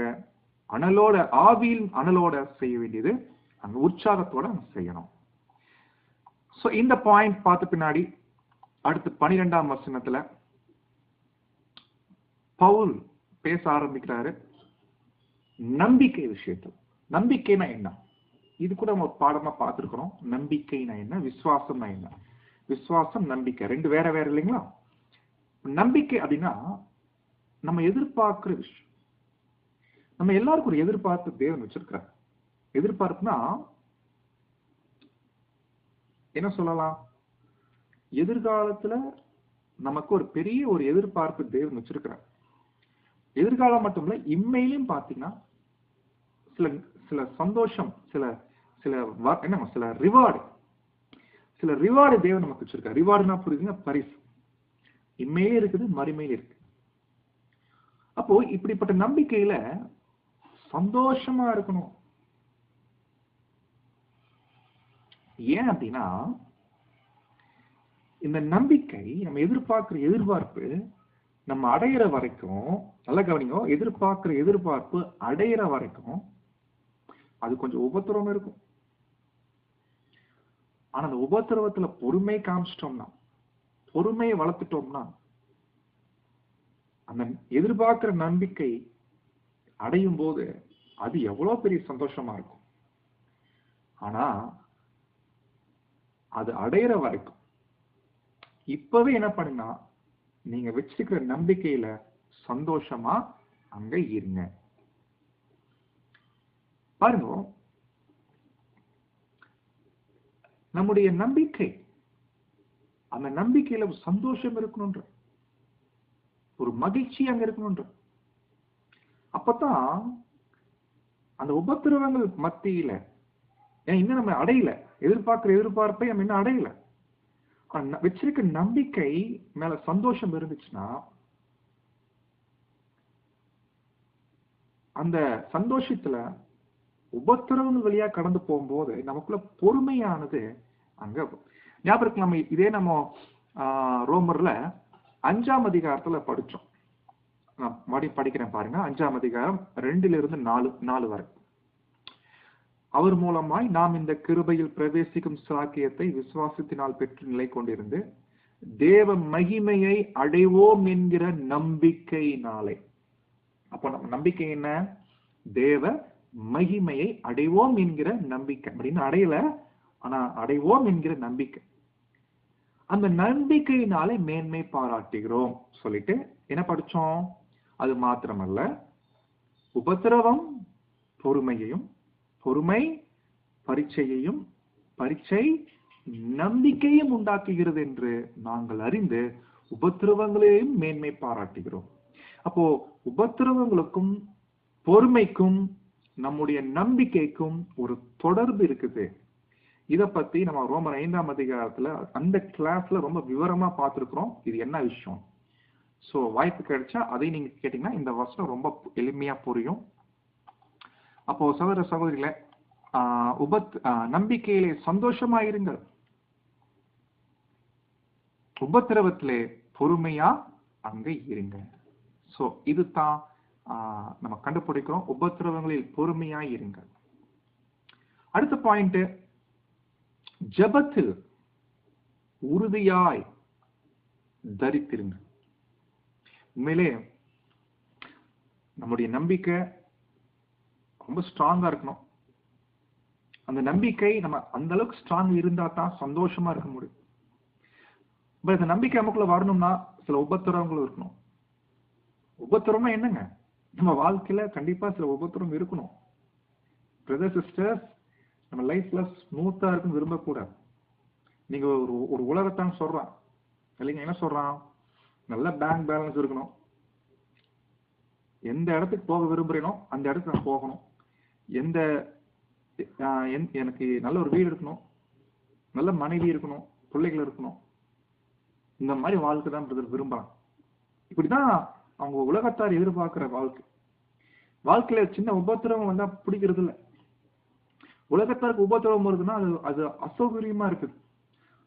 அனலோட, ஆவியில் அனலோட செய்ய வேண்டியது, அந்த உற்சாகத்தோட செய்யணும். சோ இந்த பாயிண்ட் பார்த்த பின்னாடி அடுத்து 12ஆம் வசனத்துல பவுல் பேச ஆரம்பிக்கிறாரு நம்பிக்கை விஷயத்துல. நம்பிக்கைனா என்ன? இது கூட நம்ம பாடமா பார்த்திருக்கிறோம். நம்பிக்கைனா என்ன, விசுவாசம்னா என்ன? விசுவாசம் நம்பிக்கை ரெண்டு வேற வேற இல்லைங்களா? நம்பிக்கை அப்படின்னா நம்ம எதிர்பார்க்கிற விஷயம். நம்ம எல்லாருக்கும் ஒரு எதிர்பார்ப்பு தேவன் வச்சிருக்கிறார். எதிர்பார்ப்புனா என்ன சொல்லலாம், எதிர்காலத்துல நமக்கு ஒரு பெரிய ஒரு எதிர்பார்ப்பு தேவன் வச்சிருக்கிறார். எதிர்காலம் மட்டும் இல்ல, இம்மையிலும் பாத்தீங்கன்னா சில சில சந்தோஷம், சில சில என்ன சில ரிவார்டு தேவன் நமக்கு வச்சிருக்காரு. ரிவார்டுனா புரியுதுங்க, பரிசு. இம்மையிலே இருக்குது, மறுமையிலே இருக்கு. அப்போ இப்படிப்பட்ட நம்பிக்கையில சந்தோஷமா இருக்கணும். ஏன் அப்படின்னா இந்த நம்பிக்கை, நம்ம எதிர்பார்க்கிற எதிர்பார்ப்பு நம்ம அடையிற வரைக்கும், நல்ல கவனிங்க, எதிர்பார்க்கிற எதிர்பார்ப்பு அடையிற வரைக்கும் அது கொஞ்சம் உபத்திரவம் இருக்கும். ஆனா அந்த உபத்திரவத்துல பொறுமை காமிச்சிட்டோம்னா, பொறுமையை வளர்த்துட்டோம்னா, அந்த எதிர்பார்க்கிற நம்பிக்கை அடையும் போது அது எவ்வளவு பெரிய சந்தோஷமா இருக்கும். ஆனா அது அடையிற வரைக்கும் இப்பவே என்ன பண்ணுனா, நீங்க வச்சிருக்கிற நம்பிக்கையில சந்தோஷமா அங்க இருங்க. பாருங்க, நம்முடைய நம்பிக்கை, அந்த நம்பிக்கையில ஒரு சந்தோஷம் இருக்கணும்ன்ற, ஒரு மகிழ்ச்சி அங்க இருக்கணும்ன்ற. அப்பதான் அந்த உபத்திரவங்கள் மத்தியில, இன்னும் நம்ம அடையல, எதிர்பார்க்கிற எதிர்பார்ப்பை நம்ம இன்னும் அடையல, வச்சிருக்க நம்பிக்கை மேல சந்தோஷம் இருந்துச்சுன்னா, அந்த சந்தோஷத்துல உபத்திரவங்கள் வழியா கடந்து போகும்போது நமக்குள்ள பொறுமையானது அங்க ஞாபகம். நம்ம இதே நம்ம ரோமர்ல 5ஆம் அதிகாரத்துல படிச்சோம். நான் மறுபடியும் படிக்கிறேன் பாருங்க. 5ஆம் அதிகாரம் 2 to 4 வரை. அவர் மூலமாய் நாம் இந்த கிருபையில் பிரவேசிக்கும் சாக்கியத்தை விசுவாசத்தினால் பெற்று நிலை கொண்டிருந்து தேவ மகிமையை அடைவோம் என்கிற நம்பிக்கையினாலே. அப்போ நம்ம நம்பிக்கை என்ன? தேவ மகிமையை அடைவோம் என்கிற நம்பிக்கை. அப்படின்னு அடையல, ஆனா அடைவோம் என்கிற நம்பிக்கை. அந்த நம்பிக்கையினாலே மேன்மை பாராட்டுகிறோம் சொல்லிட்டு என்ன படிச்சோம்? அது மாத்திரமல்ல, உபத்திரவம் பொறுமையையும், பொறுமை பரீட்சையையும், பரீட்சை நம்பிக்கையும் உண்டாக்குகிறது என்று நாங்கள் அறிந்து உபத்திரவங்களையும் மேன்மை பாராட்டுகிறோம். அப்போ உபத்திரவங்களுக்கும் பொறுமைக்கும் நம்முடைய நம்பிக்கைக்கும் ஒரு தொடர்பு இருக்குது. இத பத்தி நம்ம ரோமர் 5ஆம் அதிகாரத்துல அந்த கிளாஸ்ல ரொம்ப விவரமா பார்த்திருக்கிறோம். இது என்ன விஷயம். சோ வாய்ப்பு கிடைச்சா அதை நீங்க கேட்டீங்கன்னா இந்த வசனம் ரொம்ப எளிமையா புரியும். அப்போ சகோதர சகோதரிகளே, நம்பிக்கையிலே சந்தோஷமா இருங்கள், உபத்திரவத்திலே பொறுமையா அங்க இருங்க. சோ இதுதான் நம்ம கண்டுபிடிக்கிறோம், உபத்திரவங்களில் பொறுமையா இருங்க. அடுத்த பாயிண்ட், ஜெபத்தில் உறுதியாய் தரித்திருங்க. உண்மையிலே நம்முடைய நம்பிக்கை ரொம்ப ஸ்ட்ராங்கா இருக்கணும். அந்த நம்பிக்கை நம்ம அந்த அளவுக்கு ஸ்ட்ராங் இருந்தா தான் சந்தோஷமா இருக்க முடியும். பட் அந்த நம்பிக்கை நமக்குள்ள வரணும்னா சில உபத்திரவங்கள் இருக்கணும். உபத்திரம்னா என்னங்க? நம்ம வாழ்க்கையில கண்டிப்பா சில உபத்திரம் இருக்கணும். பிரதர் சிஸ்டர்ஸ், நம்ம லைஃப்ல ஸ்மூத்தா இருக்குன்னு விரும்பக்கூடாது. நீங்க ஒரு உலகத்தான் சொல்றான் இல்லைங்க, என்ன சொல்றான்? நல்ல பேங்க் பேலன்ஸ் இருக்கணும், எந்த இடத்துக்கு போக விரும்புறேனோ அந்த இடத்துக்கு நான் போகணும், எந்த எனக்கு நல்ல ஒரு வீடு இருக்கணும், நல்ல மனைவி இருக்கணும், பிள்ளைகள் இருக்கணும், இந்த மாதிரி வாழ்க்கை தான் பிரதர் விரும்பலாம். இப்படிதான் அவங்க உலகத்தார் எதிர்பார்க்கிற வாழ்க்கை. வாழ்க்கையில சின்ன உபத்திரவம் வந்தா பிடிக்கிறது இல்லை. உலகத்தாருக்கு உபத்திரவம் வருதுன்னா அது அசௌகரியமா இருக்குது.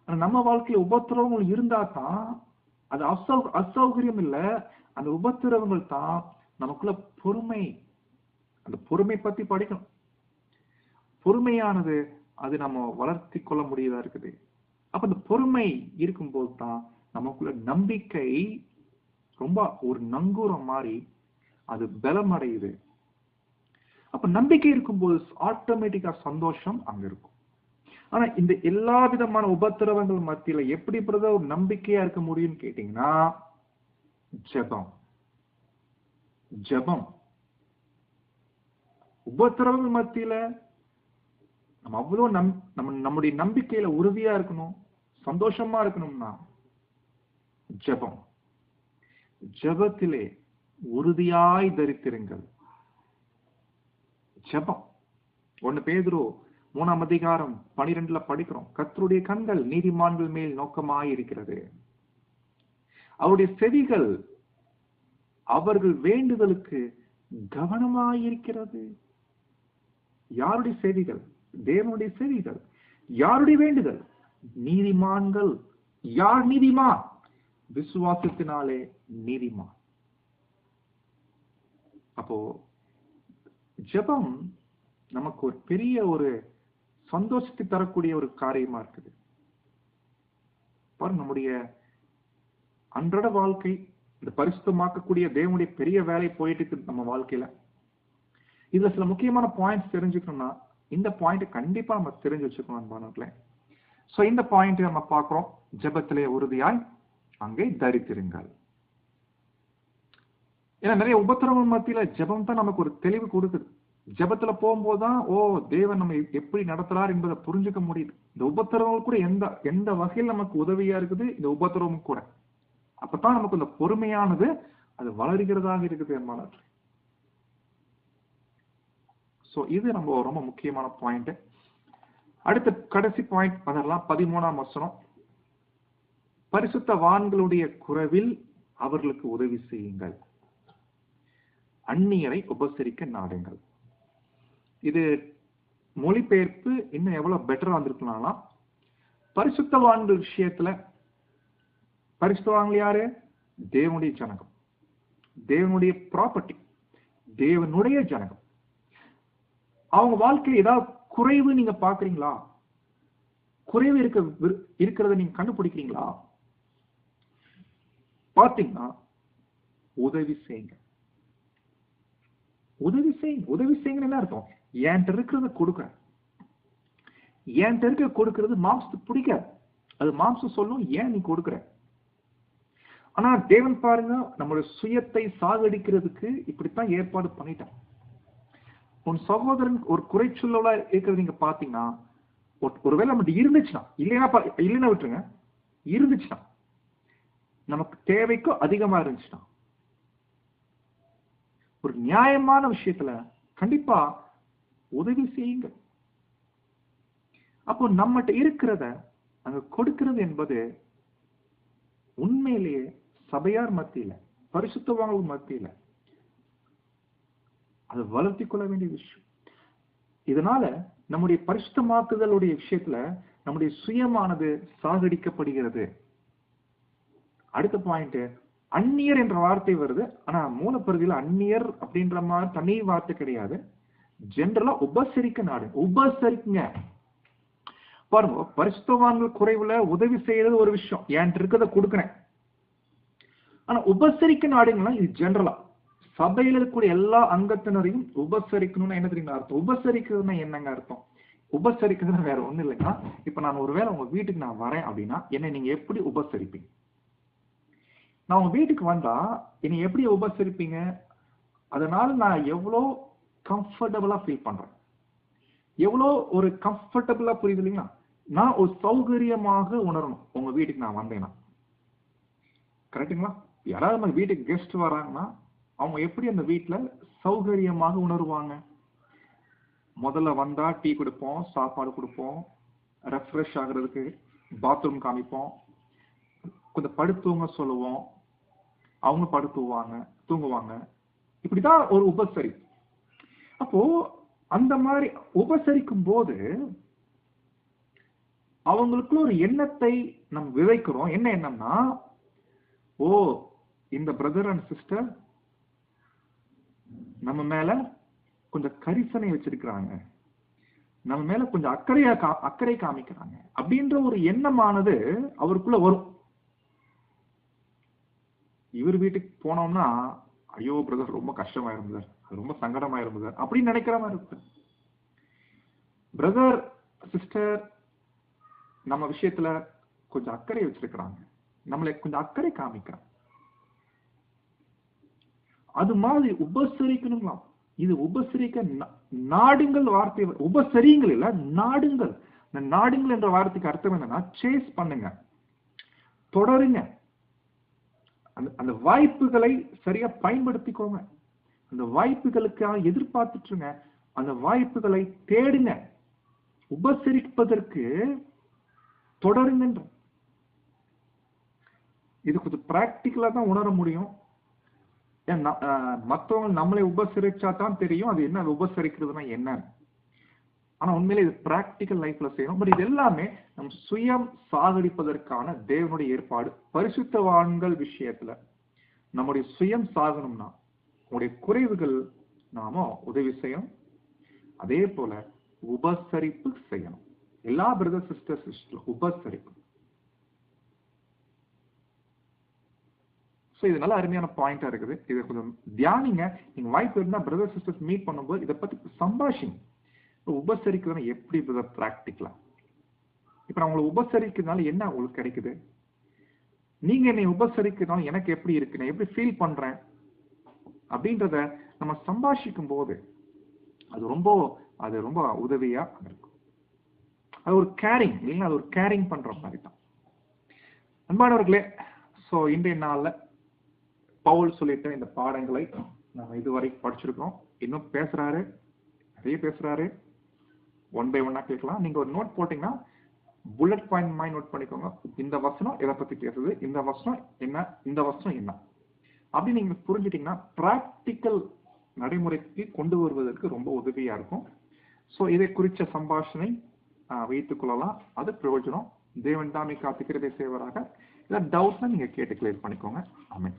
ஆனா நம்ம வாழ்க்கையில உபத்திரவங்கள் இருந்தா தான் அது அசௌகரியம் இல்லை, அந்த உபத்திரவங்கள் தான் நமக்குள்ள பொறுமை. அந்த பொறுமை பத்தி படிக்கணும். பொறுமையானது அது நம்ம வளர்த்தி கொள்ள முடியதா இருக்குது. அப்ப அந்த பொறுமை இருக்கும்போது தான் நமக்குள்ள நம்பிக்கை ரொம்ப ஒரு நங்கூரம் மாறி அது பலம் அடையுது. அப்ப நம்பிக்கை இருக்கும்போது ஆட்டோமேட்டிக்கா சந்தோஷம் அங்க இருக்கும். ஆனா இந்த எல்லா விதமான உபத்திரவங்கள் மத்தியில எப்படி ஒரு நம்பிக்கையா இருக்க முடியும்னு கேட்டீங்கன்னா, ஜெபம். ஜெபம். உபத்திரவங்கள் மத்தியில நம்ம அவ்வளவு நம்முடைய நம்பிக்கையில உறுதியா இருக்கணும், சந்தோஷமா இருக்கணும்னா ஜெபம். ஜெபத்திலே உறுதியாய் தரித்திருங்கள். ஜெபம். 1 பேதுரு 3ஆம் அதிகாரம் 12 படிக்கிறோம். கர்த்தருடைய கண்கள் நீதிமான்கள் மேல் நோக்கமாய் இருக்கிறது, அவருடைய செவிகள் அவர்கள் வேண்டுதலுக்கு கவனமாயிருக்கிறது. யாருடைய செவிகள்? தேவனுடைய செவிகள். யாருடைய வேண்டுதல்? நீதிமான்கள். யார் நீதிமான்? விசுவாசத்தினாலே நீதிமான். அப்போ ஜெபம் நமக்கு ஒரு பெரிய ஒரு சந்தோஷத்தை தரக்கூடிய ஒரு காரியமா இருக்குது. பாருங்க, நம்முடைய அன்றாட வாழ்க்கை இந்த பரிசுத்தமாக்கக்கூடிய தேவனுடைய பெரிய வேலை போயிட்டு இருக்கு நம்ம வாழ்க்கையில. இதுல சில முக்கியமான பாயிண்ட்ஸ் தெரிஞ்சுக்கணும்னா இந்த பாயிண்ட் கண்டிப்பா நம்ம தெரிஞ்சு வச்சுக்கணும் அன்பானவர்களே. சோ இந்த பாயிண்ட் நம்ம பார்க்கிறோம். ஜெபத்திலே உறுதியாய் அங்கே தரித்திருங்கள். ஏன்னா நிறைய உபத்திரவம் மத்தியில ஜெபம் தான் நமக்கு ஒரு தெளிவு கொடுக்குது. ஜெபத்துல போகும்போதுதான் தேவன் நம்ம எப்படி நடத்துறார் என்பதை புரிஞ்சுக்க முடியுது. இந்த உபத்திரவங்கள் கூட எந்த வகையில் நமக்கு உதவியா இருக்குது இந்த உபத்திரவம் கூட. அப்பதான் நமக்கு இந்த பொறுமையானது அது வளர்கிறதாக இருக்குது என்பாளர். சோ இது நம்ம ரொம்ப முக்கியமான பாயிண்ட். அடுத்த கடைசி பாயிண்ட் அதெல்லாம் 13ஆம் வசனம். பரிசுத்தவான்களுடைய குறைவில் அவர்களுக்கு உதவி செய்யுங்கள், அந்நியரை உபசரிக்க நாடுங்கள். இது மொழிபெயர்ப்பு இன்னும் எவ்வளவு பெட்டரா வந்திருக்கலாம். பரிசுத்தவான்கள் விஷயத்துல பரிசுத்தவான்கள் யாரு? தேவனுடைய ஜனகம், தேவனுடைய ப்ராப்பர்ட்டி, தேவனுடைய ஜனகம். அவங்க வாழ்க்கையில் ஏதாவது குறைவு நீங்க பாக்குறீங்களா? குறைவு இருக்கிறத நீங்க கண்டுபிடிக்கிறீங்களா? பாத்தீங்கன்னா உதவி செய்யுங்க. உதவி செய்யுங்க. உதவி செய்யுங்க என்ன அர்த்தம்? என்கிட்ட இருக்கிறத கொடுக்குறேன். என்கிட்ட இருக்க கொடுக்கிறது மாம்சத்துக்கு பிடிக்காது. அது மாம்சம் சொல்லும், ஏன் நீ கொடுக்குற? ஆனா தேவன் பாருங்க, நம்மளுடைய சுயத்தை சாகடிக்கிறதுக்கு இப்படித்தான் ஏற்பாடு பண்ணிட்டான். உன் சகோதரன் ஒரு குறைச்சொல்லா இருக்கிறது நீங்க பாத்தீங்கன்னா, ஒருவேளை நம்மகிட்ட இருந்துச்சுன்னா, இல்லைன்னா விட்டுருங்க, இருந்துச்சுன்னா நமக்கு தேவைக்கும் அதிகமா இருந்துச்சுன்னா, ஒரு நியாயமான விஷயத்துல கண்டிப்பா உதவி செய்யுங்க. அப்போ நம்மகிட்ட இருக்கிறத அங்க கொடுக்கிறது என்பது உண்மையிலேயே சபையார் மத்தியில, பரிசுத்தவான்கள் மத்தியில அதை வளர்த்தி கொள்ள வேண்டிய விஷயம். இதனால நம்முடைய பரிசுத்தமாக்குதலுடைய விஷயத்துல நம்முடைய சுயமானது சாகடிக்கப்படுகிறது. அடுத்த பாயிண்ட், அந்நியர் என்ற வார்த்தை வருது. ஆனா மூலப்பகுதியில அந்நியர் அப்படின்ற மாதிரி தனி வார்த்தை கிடையாது. ஜெனரலா உபசரிக்க நாடு, உபசரிக்குங்க. பாருங்க, பரிசுத்தவான்கள் குறைவுல உதவி செய்யறது ஒரு விஷயம், என்கிட்ட இருக்கிறத கொடுக்குறேன். ஆனா உபசரிக்க நாடுங்களா இது ஜெனரலா சபையில இருக்கக்கூடிய எல்லா அங்கத்தினரையும் உபசரிக்கணும்னு என்ன தெரியுங்க அர்த்தம்? உபசரிக்கிறதுனா என்னங்க அர்த்தம்? உபசரிக்கிறதுனா வேற ஒண்ணு இல்லைன்னா, இப்ப நான் ஒருவேளை உங்க வீட்டுக்கு நான் வரேன் அப்படின்னா என்னை நீங்க எப்படி உபசரிப்பீங்க? நான் உங்க வீட்டுக்கு வந்தா என்னை எப்படி உபசரிப்பீங்க? அதனால நான் எவ்வளோ கம்ஃபர்டபுளா ஃபீல் பண்றேன், எவ்வளோ ஒரு கம்ஃபர்டபுளா புரியுது இல்லைங்களா? நான் ஒரு சௌகரியமாக உணரணும் உங்க வீட்டுக்கு நான் வந்தேன்னா. கரெக்டுங்களா? யாராவது நம்ம வீட்டுக்கு கெஸ்ட் வராங்கன்னா அவங்க எப்படி அந்த வீட்டுல சௌகரியமாக உணருவாங்க? முதல்ல வந்தா டீ கொடுப்போம், சாப்பாடு கொடுப்போம், ரெஃப்ரெஷ் ஆகுறதுக்கு பாத்ரூம் காமிப்போம், கொஞ்சம் படுத்துவங்க சொல்லுவோம், அவங்க தூங்குவாங்க. இப்படிதான் ஒரு உபசரி. அப்போ அந்த மாதிரி உபசரிக்கும் போது அவங்களுக்குள்ள ஒரு எண்ணத்தை நம்ம விதைக்கிறோம். என்ன எண்ணம்னா, ஓ இந்த பிரதர் அண்ட் சிஸ்டர் நம்ம மேல கொஞ்சம் கரிசனை வச்சிருக்கிறாங்க, நம்ம மேல கொஞ்சம் அக்கறை காமிக்கிறாங்க அப்படின்ற ஒரு எண்ணமானது அவருக்குள்ள வரும். இவர் வீட்டுக்கு போனோம்னா, ஐயோ பிரதர் ரொம்ப கஷ்டமா இருந்தது, ரொம்ப சங்கடமா இருந்தது அப்படின்னு நினைக்கிற மாதிரி இருக்கு. பிரதர் சிஸ்டர் நம்ம விஷயத்துல கொஞ்சம் அக்கறை வச்சிருக்கிறாங்க, நம்மளை கொஞ்சம் அக்கறை காமிக்கிறாங்க. அது மாதிரி உபசரிக்கணுங்களாம். இது உபசரிக்க நாடுங்கள் வார்த்தை, உபசரிங்கள் இல்ல நாடுங்கள். இந்த நாடுங்கள் என்ற வார்த்தைக்கு அர்த்தம் என்னன்னா, சேஸ் பண்ணுங்க, தொடருங்க, அந்த வாய்ப்புகளை சரியா பயன்படுத்திக்கோங்க, அந்த வாய்ப்புகளுக்காக எதிர்பார்த்துட்டுருங்க, அந்த வாய்ப்புகளை தேடுங்க, உபசரிப்பதற்கு தொடருங்க. இது கொஞ்சம் பிராக்டிக்கலா தான் உணர முடியும். மற்றவங்க நம்மளை உபசரிச்சா தான் தெரியும் அது என்ன, உபசரிக்கிறதுனா என்ன. ஆனா உண்மையிலே இது பிராக்டிக்கல் லைஃப்ல செய்யணும். பட் இது எல்லாமே நம் சுயம் சாகடிப்பதற்கான தேவனுடைய ஏற்பாடு. பரிசுத்தவான்கள் விஷயத்துல நம்முடைய சுயம் சாகணும்னா உங்களுடைய குறைவுகள் நாம உதவி செய்யணும், அதே போல உபசரிப்பு செய்யணும். எல்லா பிரதர் சிஸ்டர்ஸ் உபசரிப்பு. ஸோ இது நல்ல அருமையான பாயிண்டா இருக்குது. இதை கொஞ்சம் தியானிங்க. நீங்க வாய்ப்பு இருந்தா பிரதர் சிஸ்டர்ஸ் மீட் பண்ணும்போது இதை பத்தி சம்பாஷிங்க. உபசரிக்கிறதுனா எப்படி பிரதர் பிராக்டிக்கலா? இப்ப நான் உங்களை உபசரிக்கிறதுனால என்ன உங்களுக்கு கிடைக்குது? நீங்க என்னை உபசரிக்கிறதுனால எனக்கு எப்படி இருக்கு, நான் எப்படி ஃபீல் பண்றேன் அப்படின்றத நம்ம சம்பாஷிக்கும் போது அது ரொம்ப உதவியா இருக்கும். அது ஒரு கேரிங் இல்லைன்னா, அது ஒரு கேரிங் பண்ற மாதிரி தான். அன்பானவர்களே, ஸோ இன்றைய நாள்ல பவுல் சொல்லிட்ட இந்த பாடங்களை நம்ம இதுவரை படிச்சிருக்கோம். இன்னும் பேசுறாரு, நிறைய பேசுறாரு. ஒன் பை ஒன்னா கேட்கலாம். நீங்க ஒரு நோட் போட்டீங்கன்னா புல்லட் பாயிண்ட் மாதிரி நோட் பண்ணிக்கோங்க. இந்த வசனம் எதை பத்தி பேசுது, இந்த வசனம் என்ன அப்படி நீங்க புரிஞ்சுட்டீங்கன்னா பிராக்டிக்கல் நடைமுறைக்கு கொண்டு வருவதற்கு ரொம்ப உதவியா இருக்கும். ஸோ இதை குறித்த சம்பாஷணை வைத்துக் கொள்ளலாம். அது பிரயோஜனம். தேவன் தாமே காத்து கிருபை செய்வராக. ஏதாவது டவுட்னா நீங்க கேட்டு கிளியர் பண்ணிக்கோங்க. ஆமென்.